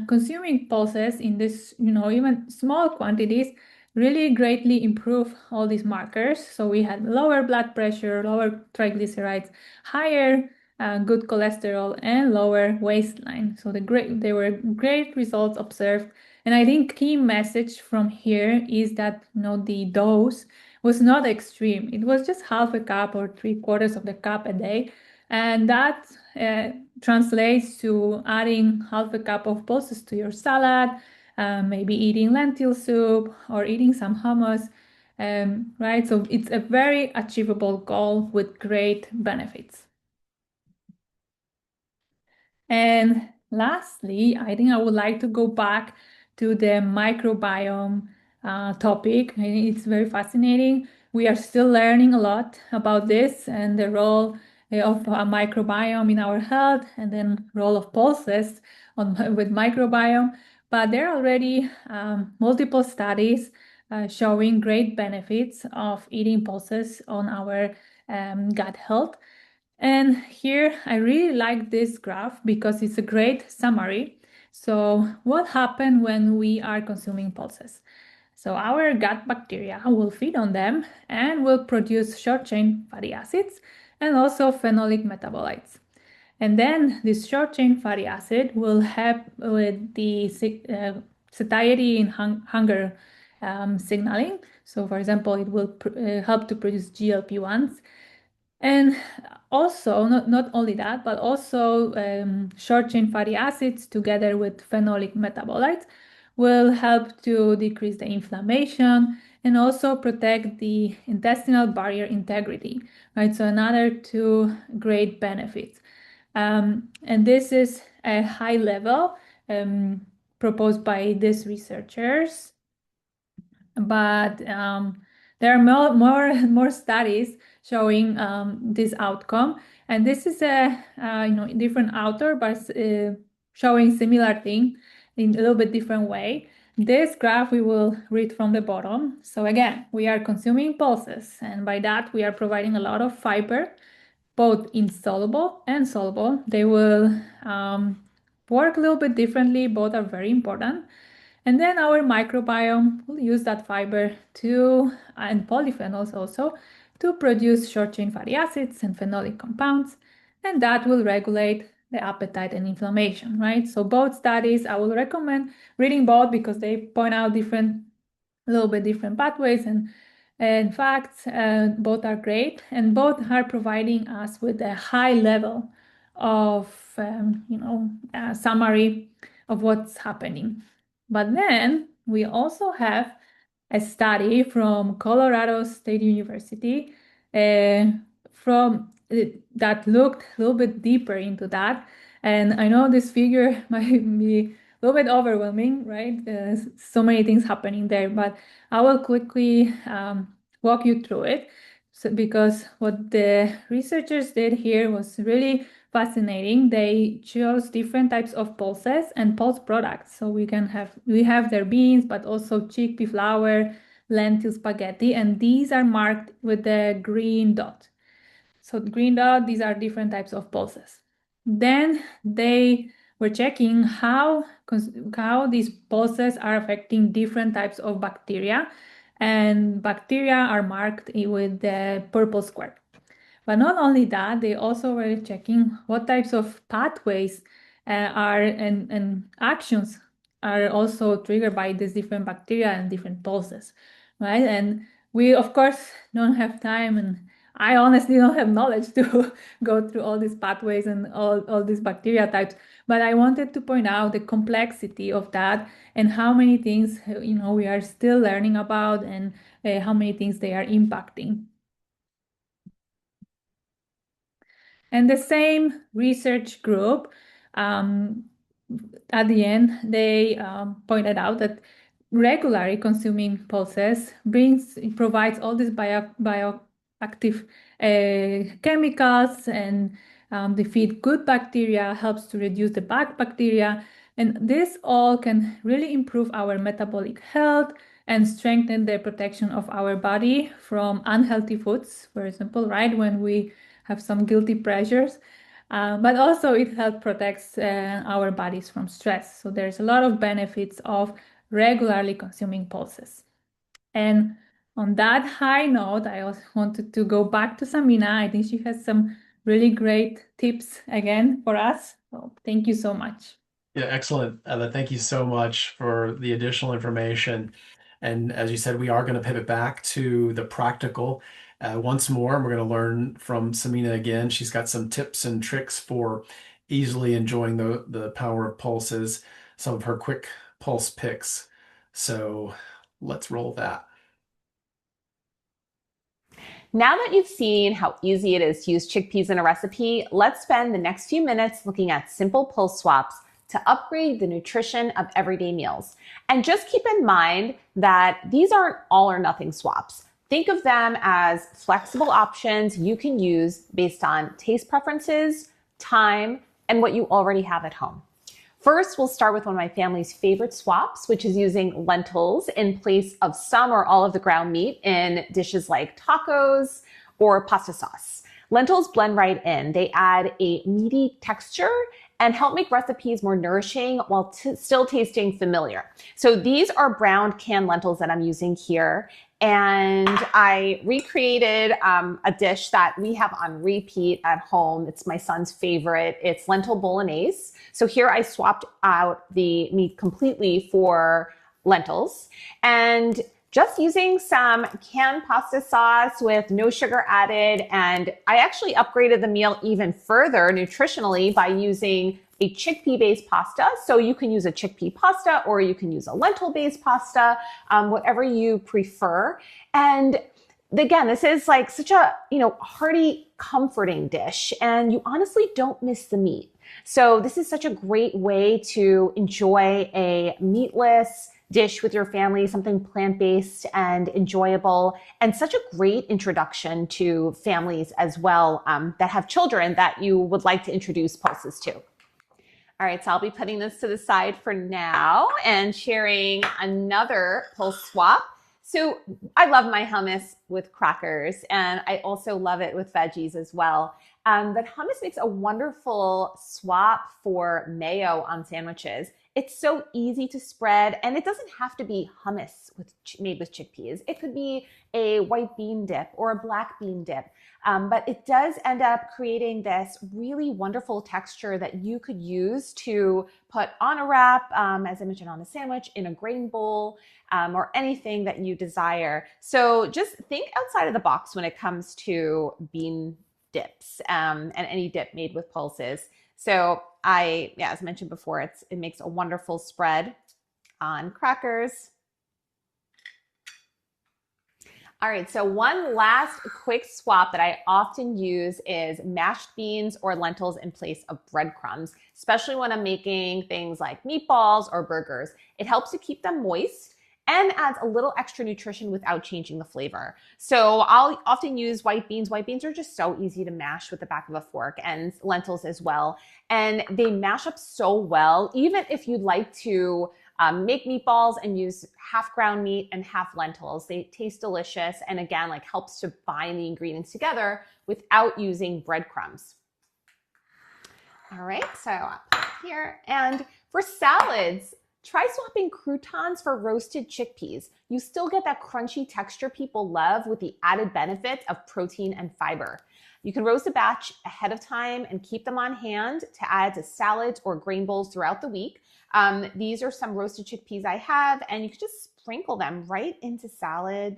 consuming pulses in this, even small quantities really greatly improve all these markers. So we had lower blood pressure, lower triglycerides, higher good cholesterol, and lower waistline. So there were great results observed. And I think key message from here is that the dose was not extreme. It was just half a cup or 3/4 of the cup a day. And that translates to adding half a cup of pulses to your salad, maybe eating lentil soup or eating some hummus, right? So it's a very achievable goal with great benefits. And lastly, I think I would like to go back to the microbiome topic. It's very fascinating. We are still learning a lot about this and the role of a microbiome in our health, and then role of pulses with microbiome. But there are already multiple studies showing great benefits of eating pulses on our gut health. And here I really like this graph because it's a great summary. So what happened when we are consuming pulses? So our gut bacteria will feed on them and will produce short-chain fatty acids and also phenolic metabolites. And then this short-chain fatty acid will help with the satiety and hunger signaling. So for example, it will help to produce GLP-1s. And also, not only that, but also short-chain fatty acids together with phenolic metabolites will help to decrease the inflammation and also protect the intestinal barrier integrity, right? So another two great benefits. And this is a high level proposed by these researchers. But there are more studies showing this outcome, and this is a different author, but showing similar thing in a little bit different way. This graph we will read from the bottom. So again, we are consuming pulses, and by that we are providing a lot of fiber, both insoluble and soluble. They will work a little bit differently. Both are very important. And then our microbiome will use that fiber and polyphenols also, to produce short-chain fatty acids and phenolic compounds, and that will regulate the appetite and inflammation, right? So both studies, I will recommend reading both because they point out a little bit different pathways, and in fact, both are great, and both are providing us with a high level of, summary of what's happening. But then we also have a study from Colorado State University that looked a little bit deeper into that. And I know this figure might be a little bit overwhelming, right? So many things happening there, but I will quickly walk you through it. So, because what the researchers did here was really fascinating. They chose different types of pulses and pulse products. So we have their beans, but also chickpea flour, lentil spaghetti, and these are marked with the green dot. So the green dot, these are different types of pulses. Then they were checking how these pulses are affecting different types of bacteria, and bacteria are marked with the purple square. But not only that, they also were checking what types of pathways are and actions are also triggered by these different bacteria and different pulses, right? And we, of course, don't have time, and I honestly don't have knowledge to go through all these pathways and all these bacteria types. But I wanted to point out the complexity of that and how many things, we are still learning about, and how many things they are impacting. And the same research group, at the end, they pointed out that regularly consuming pulses provides all these bioactive chemicals, and they feed good bacteria, helps to reduce the bad bacteria. And this all can really improve our metabolic health and strengthen the protection of our body from unhealthy foods, for example, right? When we have some guilty pleasures. But also it helps protect our bodies from stress. So there's a lot of benefits of regularly consuming pulses. And on that high note, I also wanted to go back to Samina. I think she has some really great tips again for us. So thank you so much. Yeah, excellent. Thank you so much for the additional information. And as you said, we are going to pivot back to the practical once more. And we're going to learn from Samina again. She's got some tips and tricks for easily enjoying the power of pulses, some of her quick pulse picks. So let's roll that. Now that you've seen how easy it is to use chickpeas in a recipe, let's spend the next few minutes looking at simple pulse swaps to upgrade the nutrition of everyday meals. And just keep in mind that these aren't all or nothing swaps. Think of them as flexible options you can use based on taste preferences, time, and what you already have at home. First, we'll start with one of my family's favorite swaps, which is using lentils in place of some or all of the ground meat in dishes like tacos or pasta sauce. Lentils blend right in. They add a meaty texture and help make recipes more nourishing while still tasting familiar. So these are browned canned lentils that I'm using here. And I recreated a dish that we have on repeat at home. It's my son's favorite. It's lentil bolognese. So here I swapped out the meat completely for lentils, and just using some canned pasta sauce with no sugar added. And I actually upgraded the meal even further nutritionally by using a chickpea-based pasta. So you can use a chickpea pasta or you can use a lentil-based pasta, whatever you prefer. And again, this is like such a, hearty, comforting dish, and you honestly don't miss the meat. So this is such a great way to enjoy a meatless dish with your family, something plant-based and enjoyable, and such a great introduction to families as well that have children that you would like to introduce pulses to. All right, so I'll be putting this to the side for now and sharing another pulse swap. So I love my hummus with crackers, and I also love it with veggies as well. But hummus makes a wonderful swap for mayo on sandwiches. It's so easy to spread, and it doesn't have to be hummus made with chickpeas. It could be a white bean dip or a black bean dip. But it does end up creating this really wonderful texture that you could use to put on a wrap, as I mentioned, on a sandwich, in a grain bowl, or anything that you desire. So just think outside of the box when it comes to bean dips and any dip made with pulses. So as mentioned before, it makes a wonderful spread on crackers. All right, so one last quick swap that I often use is mashed beans or lentils in place of breadcrumbs, especially when I'm making things like meatballs or burgers. It helps to keep them moist and adds a little extra nutrition without changing the flavor. So I'll often use white beans. White beans are just so easy to mash with the back of a fork, and lentils as well. And they mash up so well, even if you'd like to make meatballs and use half ground meat and half lentils. They taste delicious, and again, helps to bind the ingredients together without using breadcrumbs. All right, so I'll put it here. And for salads, try swapping croutons for roasted chickpeas. You still get that crunchy texture people love with the added benefit of protein and fiber. You can roast a batch ahead of time and keep them on hand to add to salads or grain bowls throughout the week. These are some roasted chickpeas I have, and you can just sprinkle them right into salad,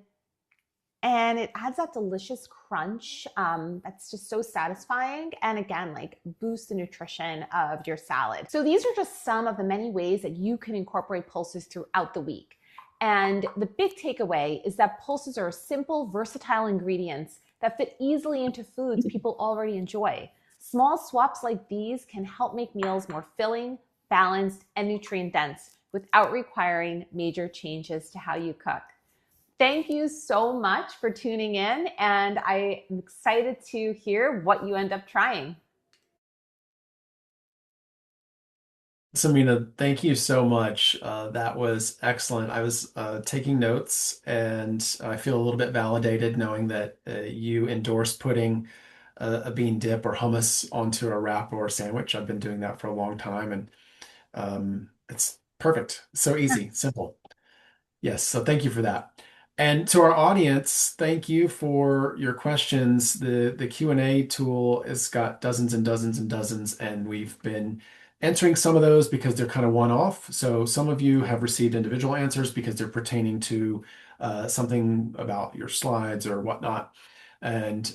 and it adds that delicious crunch that's just so satisfying, and again, like, boosts the nutrition of your salad. So these are just some of the many ways that you can incorporate pulses throughout the week. And the big takeaway is that pulses are simple, versatile ingredients that fit easily into foods people already enjoy. Small swaps like these can help make meals more filling, balanced, and nutrient dense without requiring major changes to how you cook. Thank you so much for tuning in, and I'm excited to hear what you end up trying. Samina, thank you so much. That was excellent. I was taking notes, and I feel a little bit validated knowing that you endorsed putting a bean dip or hummus onto a wrap or a sandwich. I've been doing that for a long time, and it's perfect. So easy, simple. Yes, so thank you for that. And to our audience, thank you for your questions. The Q&A tool has got dozens and dozens and dozens, and we've been answering some of those because they're kind of one-off. So some of you have received individual answers because they're pertaining to something about your slides or whatnot. And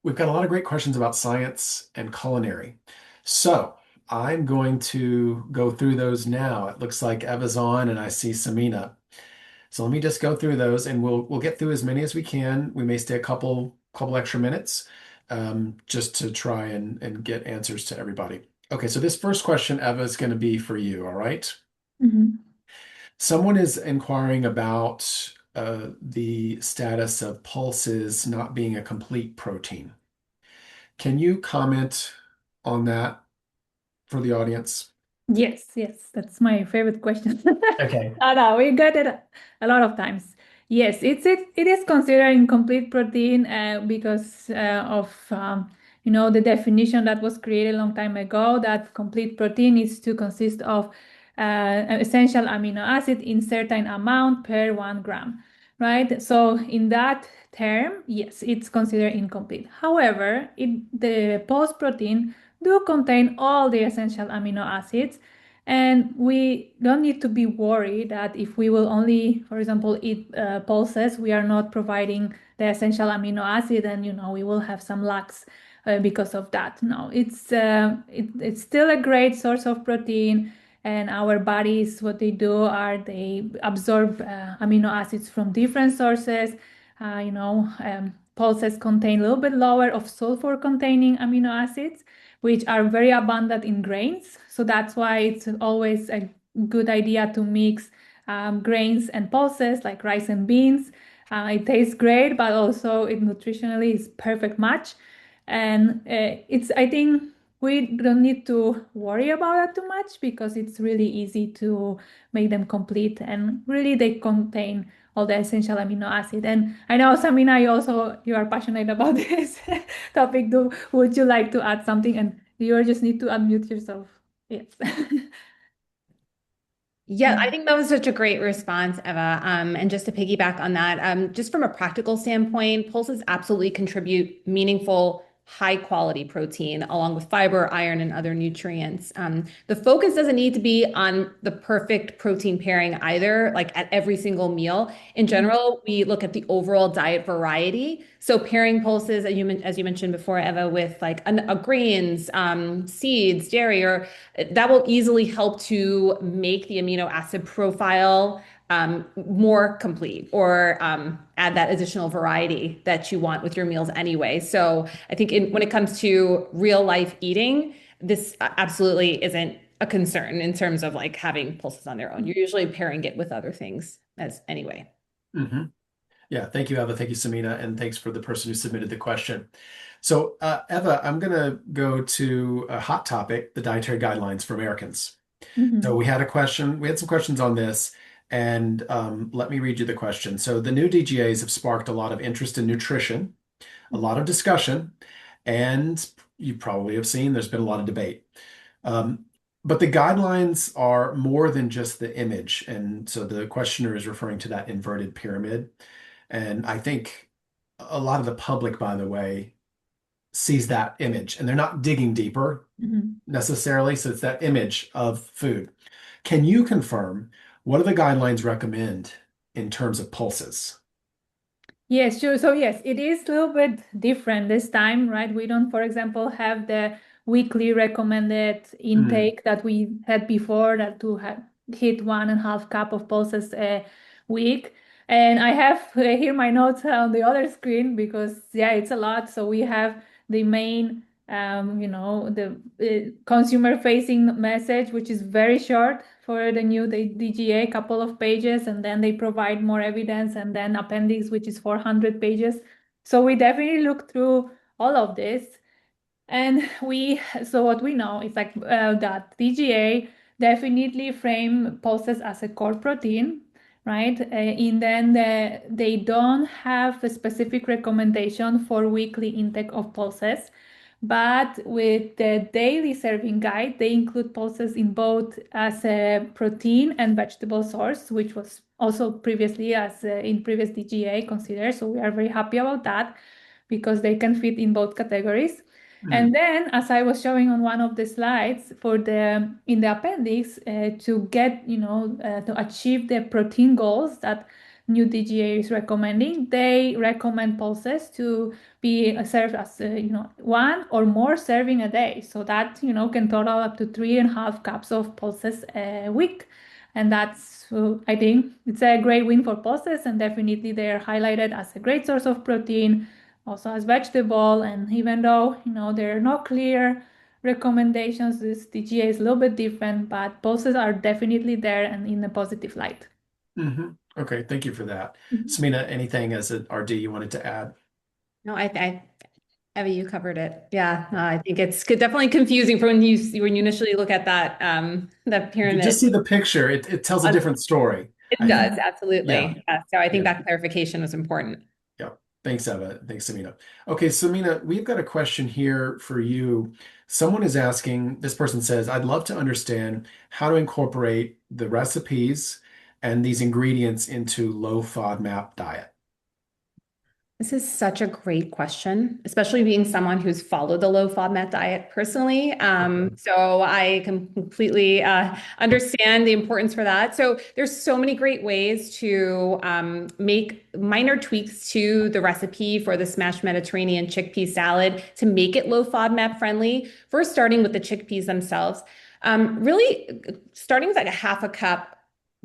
we've got a lot of great questions about science and culinary. So I'm going to go through those now. It looks like Eva's on, and I see Samina. So let me just go through those, and we'll get through as many as we can. We may stay a couple extra minutes just to try and get answers to everybody. Okay, so this first question, Eva, is going to be for you. All right. Mhm. Someone is inquiring about the status of pulses not being a complete protein. Can you comment on that for the audience? Yes, yes, that's my favorite question. Okay. Oh, no, we got it a lot of times. Yes, it is considered incomplete protein because of the definition that was created a long time ago, that complete protein is to consist of essential amino acid in certain amount per 1 gram, right? So in that term, yes, it's considered incomplete. However, the post protein do contain all the essential amino acids, and we don't need to be worried that if we will only, for example, eat pulses, we are not providing the essential amino acid, and we will have some lacks because of that. No, it's still a great source of protein, and our bodies, what they do are they absorb amino acids from different sources. Pulses contain a little bit lower of sulfur containing amino acids, which are very abundant in grains. So that's why it's always a good idea to mix grains and pulses like rice and beans. It tastes great, but also it nutritionally is perfect match. And I think we don't need to worry about it too much because it's really easy to make them complete, and really they contain all the essential amino acid. And I know, Samina, you are passionate about this topic. Would you like to add something? And you just need to unmute yourself. Yes. Yeah, I think that was such a great response, Eva. And just to piggyback on that, just from a practical standpoint, pulses absolutely contribute meaningful, high quality protein along with fiber, iron, and other nutrients. The focus doesn't need to be on the perfect protein pairing either, like at every single meal. In general, we look at the overall diet variety. So pairing pulses, as you mentioned before, Eva, with like grains, seeds, dairy, or that will easily help to make the amino acid profile more complete, or add that additional variety that you want with your meals anyway. So I think when it comes to real life eating, this absolutely isn't a concern in terms of like having pulses on their own. You're usually pairing it with other things as anyway. Mm-hmm. Yeah, thank you, Eva. Thank you, Samina, and thanks for the person who submitted the question. So, Eva, I'm going to go to a hot topic, the dietary guidelines for Americans. So we had some questions on this, and let me read you the question. So the new DGAs have sparked a lot of interest in nutrition, a lot of discussion, and you probably have seen there's been a lot of debate. But the guidelines are more than just the image. And so the questioner is referring to that inverted pyramid. And I think a lot of the public, by the way, sees that image and they're not digging deeper necessarily. So it's that image of food. Can you confirm what do the guidelines recommend in terms of pulses? Yes, sure. So yes, it is a little bit different this time, right? We don't, for example, have the weekly recommended intake that we had before, that to have hit 1.5 cup of pulses a week. And I have here my notes on the other screen because yeah, it's a lot. So we have the main, the consumer facing message, which is very short for the new DGA, couple of pages, and then they provide more evidence, and then appendix, which is 400 pages. So we definitely look through all of this. And so what we know is like that DGA definitely frame pulses as a core protein, right? And then they don't have a specific recommendation for weekly intake of pulses. But with the daily serving guide, they include pulses in both as a protein and vegetable source, which was also previously as in previous DGA considered. So we are very happy about that because they can fit in both categories. And then, as I was showing on one of the slides, in the appendix, to get to achieve the protein goals that new DGA is recommending, they recommend pulses to be served as one or more serving a day, so that can total up to 3.5 cups of pulses a week. And that's I think it's a great win for pulses, and definitely they are highlighted as a great source of protein, also as vegetable. And even though there are no clear recommendations, this DGA is a little bit different, but pulses are definitely there and in a positive light. Okay, thank you for that. Samina, anything as an RD you wanted to add? No, Eva, you covered it. Yeah, I think it's definitely confusing for when you initially look at that pyramid. You just see the picture, it tells a different story. It does, absolutely. Yeah. So I think that clarification was important. Yeah. Thanks, Eva. Thanks, Samina. Okay, Samina, we've got a question here for you. Someone is asking, this person says, I'd love to understand how to incorporate the recipes and these ingredients into low FODMAP diet. This is such a great question, especially being someone who's followed the low FODMAP diet personally. So I can completely understand the importance for that. So there's so many great ways to make minor tweaks to the recipe for the smashed Mediterranean chickpea salad to make it low FODMAP friendly. First, starting with the chickpeas themselves, really starting with like 1/2 cup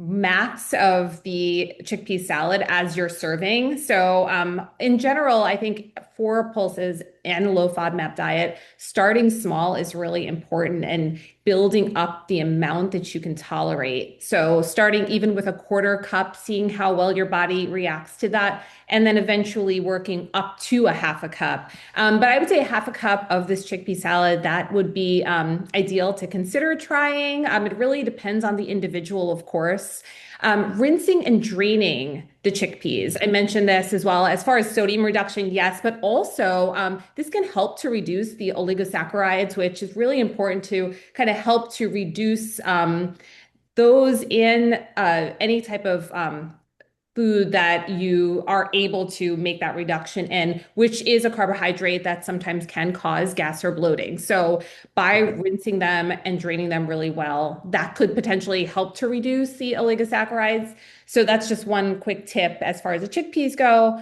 max of the chickpea salad as you're serving. So in general, I think for pulses and a low FODMAP diet, starting small is really important and building up the amount that you can tolerate. So starting even with 1/4 cup, seeing how well your body reacts to that, and then eventually working up to 1/2 cup. But I would say 1/2 cup of this chickpea salad, that would be ideal to consider trying. It really depends on the individual, of course. Rinsing and draining the chickpeas. I mentioned this as well. As far as sodium reduction, yes, but also this can help to reduce the oligosaccharides, which is really important to kind of help to reduce those in any type of food that you are able to make that reduction in, which is a carbohydrate that sometimes can cause gas or bloating. So by rinsing them and draining them really well, that could potentially help to reduce the oligosaccharides. So that's just one quick tip as far as the chickpeas go.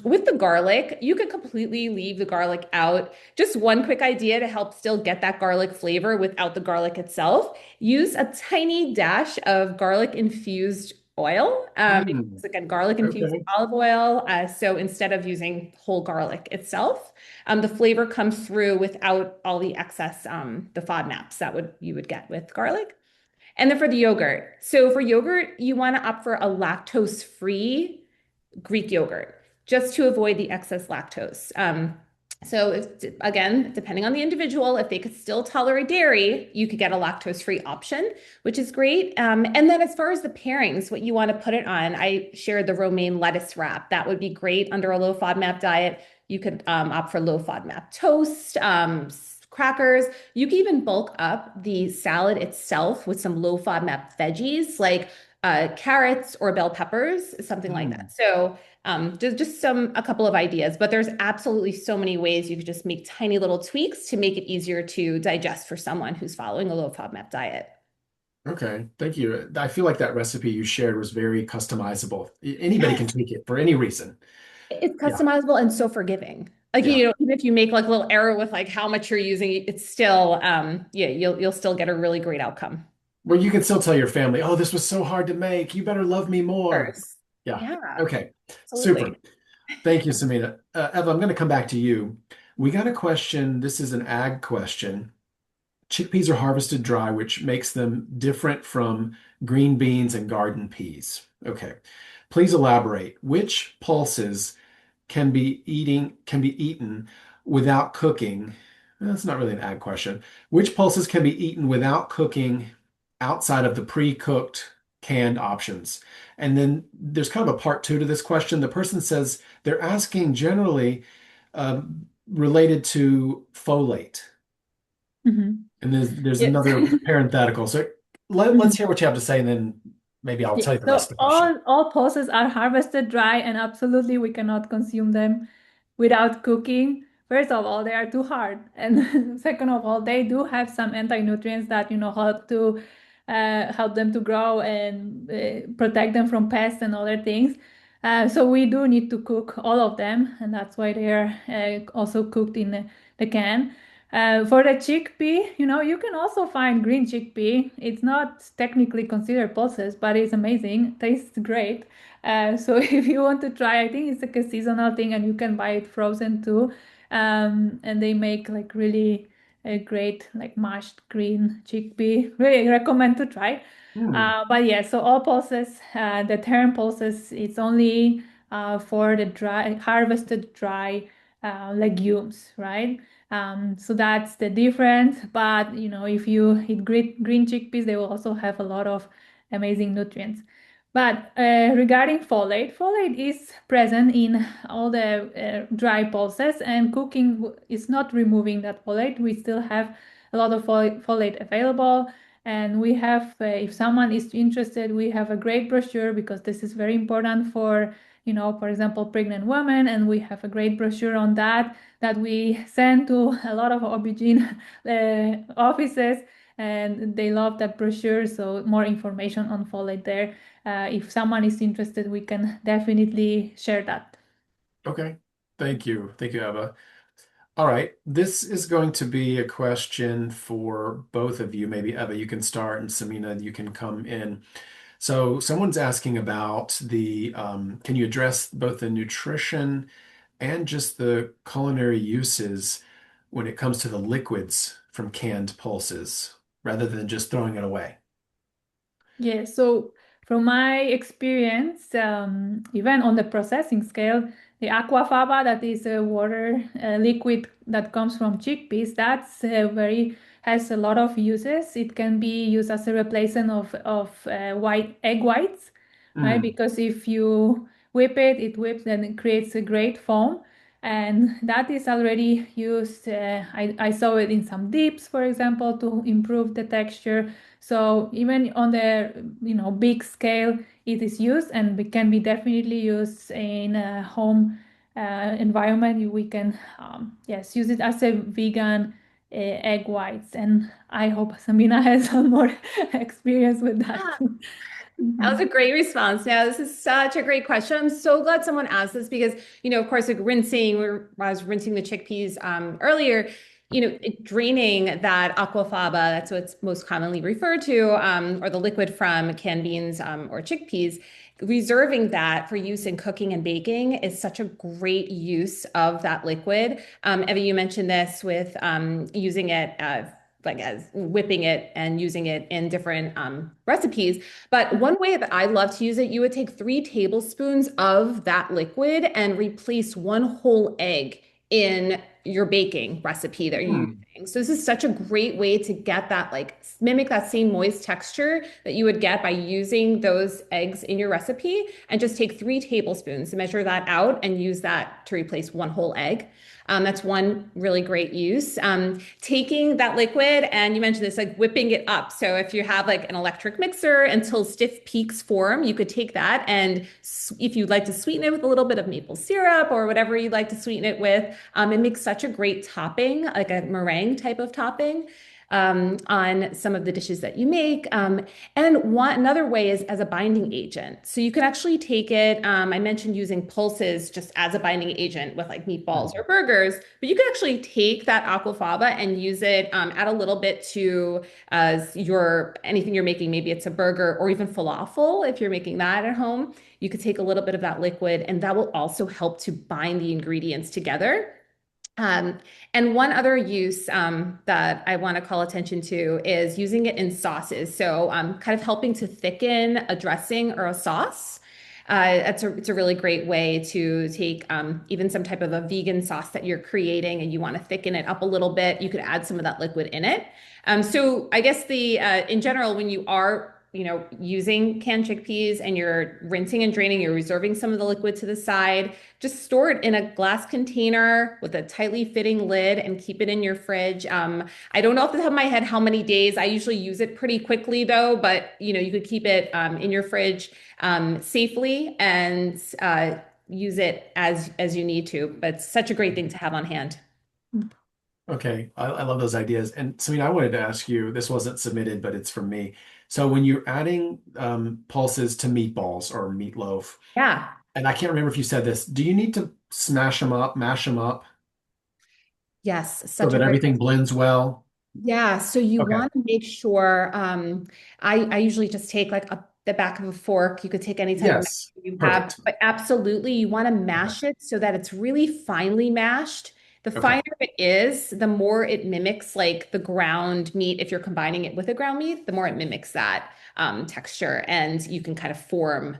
With the garlic, you could completely leave the garlic out. Just one quick idea to help still get that garlic flavor without the garlic itself. Use a tiny dash of garlic infused oil. It's again garlic infused olive oil. So instead of using whole garlic itself, the flavor comes through without all the excess the FODMAPs that you would get with garlic. And then for the yogurt. So for yogurt, you want to opt for a lactose-free Greek yogurt just to avoid the excess lactose. So again, depending on the individual, if they could still tolerate dairy, you could get a lactose-free option, which is great. And then as far as the pairings, what you want to put it on, I shared the romaine lettuce wrap. That would be great under a low FODMAP diet. You could opt for low FODMAP toast, crackers. You can even bulk up the salad itself with some low FODMAP veggies like carrots or bell peppers, something like that. So Just a couple of ideas, but there's absolutely so many ways you could just make tiny little tweaks to make it easier to digest for someone who's following a low FODMAP diet. Okay, thank you. I feel like that recipe you shared was very customizable. Anybody can Yes, tweak it for any reason. it's Yeah, customizable and so forgiving. Like, yeah. even if you make like a little error with like how much you're using, it's still, yeah, you'll still get a really great outcome. Well, you can still tell your family, oh, this was so hard to make. You better love me more. First. Yeah. Yeah, Okay. absolutely. Super. Thank you, Samina. Eva, I'm going to come back to you. We got a question. This is an ag question. Chickpeas are harvested dry, which makes them different from green beans and garden peas. Okay. Please elaborate. Which pulses can be eaten without cooking? That's not really an ag question. Which pulses can be eaten without cooking outside of the pre-cooked canned options? And then there's kind of a part two to this question. The person says they're asking generally related to folate. Mhm. And there's Yes. another parenthetical. So let's hear what you have to say, and then maybe I'll Yeah, tell you the rest so of the question. all pulses are harvested dry, and absolutely we cannot consume them without cooking. First of all, they are too hard, and second of all, they do have some anti-nutrients that help them to grow and protect them from pests and other things. So we do need to cook all of them, and that's why they are also cooked in the can. For the chickpea, you can also find green chickpea. It's not technically considered pulses, but it's amazing. Tastes great. So if you want to try, I think it's like a seasonal thing, and you can buy it frozen too. And they make like really a great like mashed green chickpea. Really recommend to try. Hmm. But yeah, so all pulses, the term pulses, it's only for the dry, harvested dry legumes, right? So that's the difference. But if you eat green chickpeas, they will also have a lot of amazing nutrients. But regarding folate is present in all the dry pulses, and cooking is not removing that folate. We still have a lot of folate available. And we have, if someone is interested, we have a great brochure because this is very important for, for example, pregnant women. And we have a great brochure on that we send to a lot of OB/GYN offices, and they love that brochure. So more information on folate there. If someone is interested, we can definitely share that. Okay. Thank you. Thank you, Eva. All right. This is going to be a question for both of you. Maybe Eva, you can start, and Samina, you can come in. So someone's asking about can you address both the nutrition and just the culinary uses when it comes to the liquids from canned pulses, rather than just throwing it away? Yeah, so from my experience, even on the processing scale, the aquafaba, that is a water liquid that comes from chickpeas, that's very has a lot of uses. It can be used as a replacement of white egg whites, right? Mm, Because if you whip it, it whips and it creates a great foam. And that is already used. I saw it in some dips, for example, to improve the texture. So even on the big scale, it is used, and it can be definitely used in a home environment. We can yes, use it as a vegan egg whites, and I hope Samina has some more experience with that. That was Mhm. a great response. Yeah, this is such a great question. I'm so glad someone asked this because, of course, like I was rinsing the chickpeas earlier, draining that aquafaba, that's what's most commonly referred to, or the liquid from canned beans or chickpeas, reserving that for use in cooking and baking is such a great use of that liquid. Evie, you mentioned this with using it like as whipping it and using it in different recipes. But one way that I love to use it, you would take 3 tablespoons of that liquid and replace one whole egg in your baking recipe that you're Hmm. using. So this is such a great way to get that, like mimic that same moist texture that you would get by using those eggs in your recipe, and just take 3 tablespoons, measure that out, and use that to replace one whole egg. That's one really great use. Taking that liquid, and you mentioned this, like whipping it up. So if you have like an electric mixer until stiff peaks form, you could take that, and if you'd like to sweeten it with a little bit of maple syrup or whatever you'd like to sweeten it with, it makes such a great topping, like a meringue type of topping. On some of the dishes that you make. And another way is as a binding agent. So you can actually take it, I mentioned using pulses just as a binding agent with like meatballs or burgers, but you can actually take that aquafaba and use it, add a little bit to anything you're making. Maybe it's a burger or even falafel if you're making that at home. You could take a little bit of that liquid, and that will also help to bind the ingredients together. Um, and one other use that I want to call attention to is using it in sauces. So kind of helping to thicken a dressing or a sauce. It's a really great way to take even some type of a vegan sauce that you're creating and you want to thicken it up a little bit. You could add some of that liquid in it. So I guess in general, when you are using canned chickpeas and you're rinsing and draining, you're reserving some of the liquid to the side, just store it in a glass container with a tightly fitting lid and keep it in your fridge. I don't know off the top of my head how many days. I usually use it pretty quickly though, but you could keep it in your fridge safely and use it as you need to. But it's such a great thing to have on hand. Okay, I love those ideas. And Samina, I wanted to ask you, this wasn't submitted, but it's from me. So when you're adding pulses to meatballs or meatloaf, Yeah. and I can't remember if you said this, do you need to smash them up, mash them up Yes, so such a that great. everything blends well? Yeah, so you Okay. want to make sure. I usually just take like the back of a fork. You could take any type of Yes. masher you have, Perfect. but absolutely, you want to Okay. mash it so that it's really finely mashed. The Okay. finer it is, the more it mimics like the ground meat. If you're combining it with a ground meat, the more it mimics that texture, and you can kind of form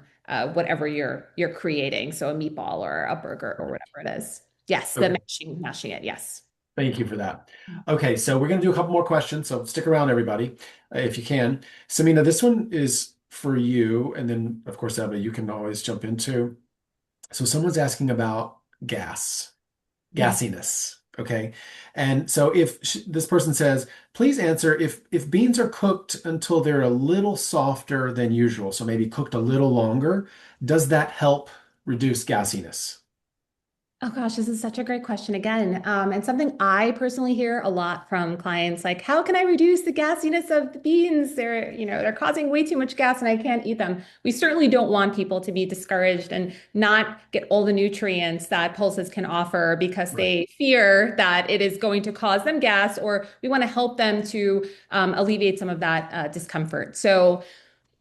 whatever you're creating. So a meatball or a burger or Perfect. whatever it is. Yes, the Okay. mashing it. Yes. Thank you for that. Okay, so we're going to do a couple more questions. So stick around, everybody, if you can. Samina, this one is for you. And then, of course, Eva, you can always jump into. So someone's asking about Yes. gassiness. Okay. And so if this person says, please answer if beans are cooked until they're a little softer than usual, so maybe cooked a little longer, does that help reduce gassiness? Oh gosh, this is such a great question again. And something I personally hear a lot from clients, like, how can I reduce the gassiness of the beans? They're causing way too much gas and I can't eat them. We certainly don't want people to be discouraged and not get all the nutrients that pulses can offer because Right. they fear that it is going to cause them gas, or we want to help them to alleviate some of that discomfort. So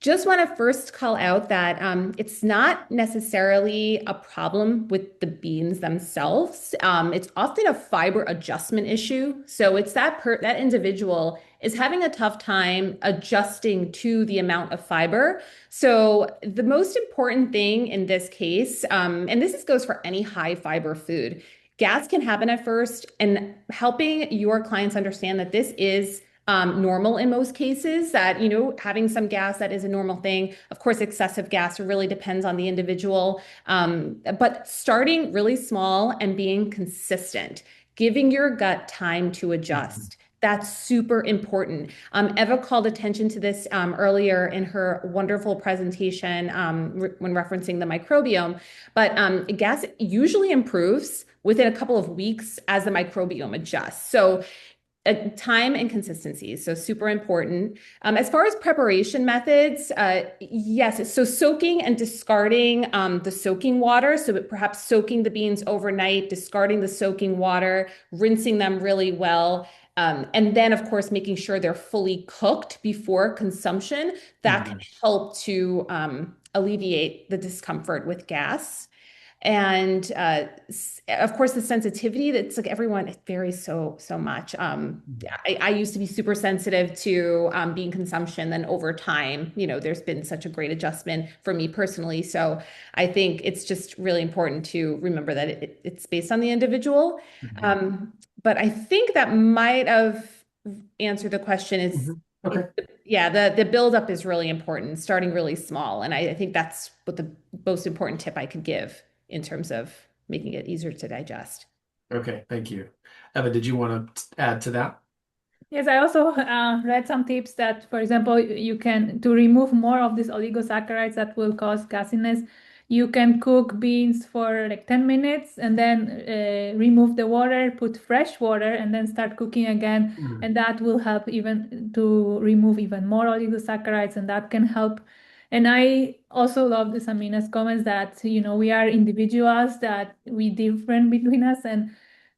just want to first call out that it's not necessarily a problem with the beans themselves. It's often a fiber adjustment issue. So it's that individual is having a tough time adjusting to the amount of fiber. So the most important thing in this case, and goes for any high fiber food, gas can happen at first, and helping your clients understand that this is normal in most cases, that, having some gas, that is a normal thing. Of course, excessive gas really depends on the individual. But starting really small and being consistent, giving your gut time to Mhm. adjust. That's super important. Eva called attention to this earlier in her wonderful presentation when referencing the microbiome. But gas usually improves within a couple of weeks as the microbiome adjusts. So time and consistency, so super important. As far as preparation methods, yes, so soaking and discarding the soaking water, so perhaps soaking the beans overnight, discarding the soaking water, rinsing them really well, and then, of course, making sure they're fully cooked before consumption. That can Mhm. help to alleviate the discomfort with gas. And of course, the sensitivity, that's like everyone, it varies so much. I used to be super sensitive to bean consumption. Then over time, there's been such a great adjustment for me personally. So I think it's just really important to remember that it's based on the individual. Mhm. But I think that might have answered the question is, Mhm. Okay. yeah, the buildup is really important, starting really small. And I think that's what the most important tip I could give in terms of making it easier to digest. Okay. Thank you. Eva, did you want to add to that? Yes, I also read some tips that, for example, you can, to remove more of these oligosaccharides that will cause gassiness, you can cook beans for like 10 minutes and then remove the water, put fresh water, and then start cooking again. Mhm. And that will help even to remove even more oligosaccharides, and that can help. And I also love the Samina's comments that, we are individuals, that we different between us, and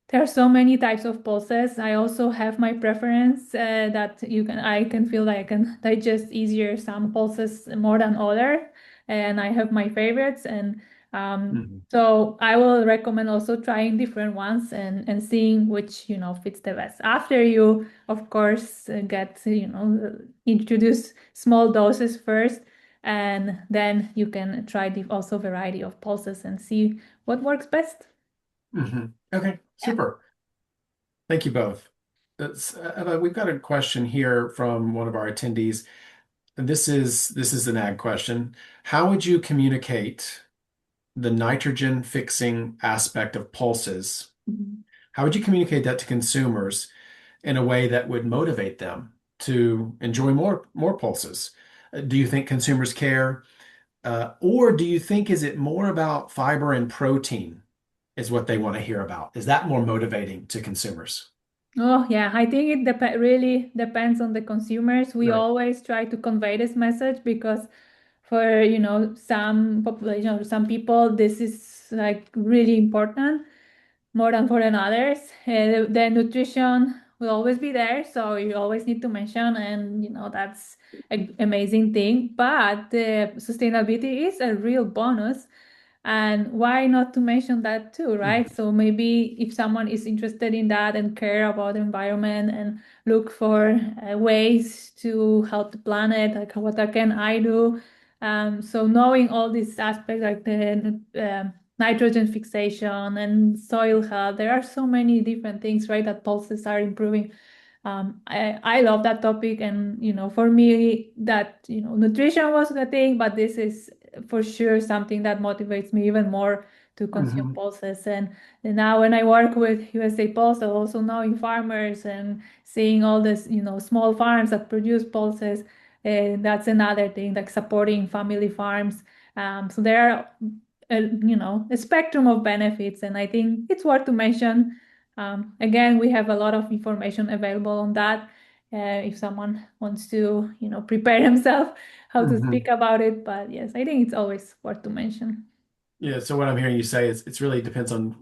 there are so many types of pulses. I also have my preference that I can feel like I can digest easier some pulses more than other, and I have my favorites. And Mhm. so I will recommend also trying different ones and seeing which fits the best. After you, of course, get introduce small doses first, and then you can try the also variety of pulses and see what works best. Mhm. Okay. Super. Thank you both. We've got a question here from one of our attendees. And this is an ag question. How would you communicate the nitrogen fixing aspect of pulses? Mhm. How would you communicate that to consumers in a way that would motivate them to enjoy more pulses? Do you think consumers care? Or do you think is it more about fiber and protein is what they want to hear about? Is that more motivating to consumers? Oh, yeah, I think it really depends on the consumers. We Right. always try to convey this message because for, some population or some people, this is like really important more than for others. The nutrition will always be there, so you always need to mention, and that's an amazing thing. But the sustainability is a real bonus, and why not to mention that too, right? Mhm. So maybe if someone is interested in that and care about the environment and look for ways to help the planet, like what can I do? So knowing all these aspects, like the nitrogen fixation and soil health. There are so many different things, right, that pulses are improving. I love that topic, and for me, that nutrition was the thing, but this is for sure something that motivates me even more to consume Mhm. pulses. And now when I work with USA Pulse, also knowing farmers and seeing all this, small farms that produce pulses, that's another thing, like supporting family farms. So there are a spectrum of benefits, and I think it's worth to mention. Again, we have a lot of information available on that. If someone wants to, prepare himself how to speak Mhm. about it. But yes, I think it's always worth to mention. Yeah, so what I'm hearing you say is it's really depends on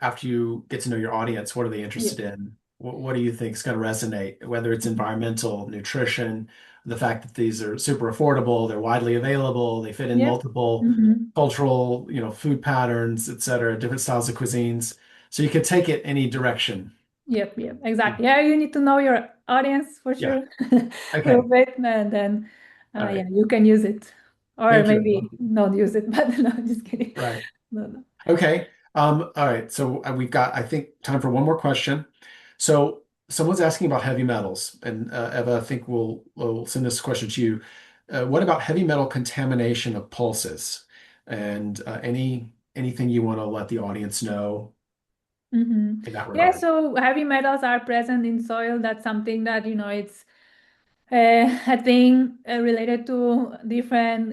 after you get to know your audience, what are they Yeah. interested in? What do you think is going to resonate? Whether it's environmental, nutrition, the fact that these are super affordable, they're widely available, they fit in Yep. multiple Hmm. cultural, food patterns, et cetera, different styles of cuisines. So you could take it any direction. Yep. Yep. Yeah. Exactly. Yeah, you need to know your audience for Yeah. sure, a little Okay. bit, and then All yeah, right. you can use it, or Thank you, Emma. maybe not use it. But no, just kidding. Right. No, no. Okay. All right. So we've got, I think, time for one more question. So someone's asking about heavy metals, and Eva, I think we'll send this question to you. What about heavy metal contamination of pulses? And anything you want to let the audience know Hmm. in that Yeah, regard? so heavy metals are present in soil. That's something that, it's I think related to different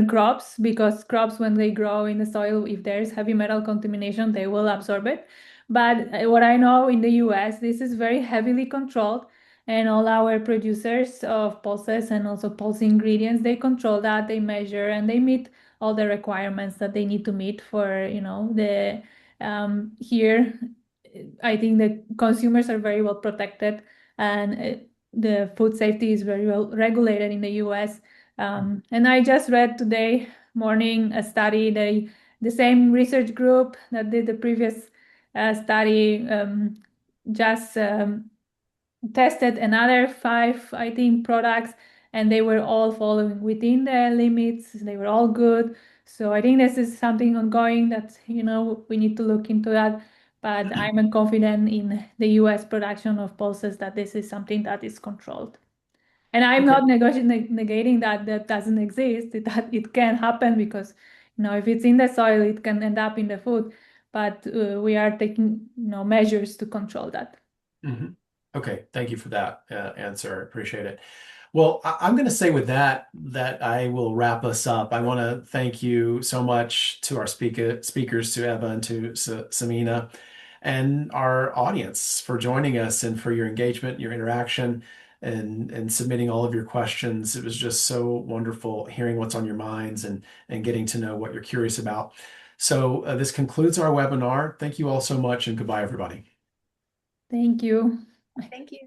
crops, because crops, when they grow in the soil, if there's heavy metal contamination, they will absorb it. But what I know in the US, this is very heavily controlled, and all our producers of pulses and also pulse ingredients, they control that, they measure, and they meet all the requirements that they need to meet for the here. I think the consumers are very well protected, and the food safety is very well regulated in the US. And I just read today morning a study. They the same research group that did the previous study just tested another 5, I think, products, and they were all following within the limits. They were all good. So I think this is something ongoing that, we need to look into that. But I'm confident in the US production of pulses that this is something that is controlled. And I'm not negating that doesn't exist, that it can happen because, if it's in the soil, it can end up in the food. But we are taking, measures to control that. Mm-hmm. Okay, thank you for that answer. I appreciate it. Well, I'm going to say with that I will wrap us up. I want to thank you so much to our speakers, to Eva and to Samina, and our audience for joining us and for your engagement, your interaction, and submitting all of your questions. It was just so wonderful hearing what's on your minds and getting to know what you're curious about. So this concludes our webinar. Thank you all so much, and goodbye, everybody. Thank you. Thank you.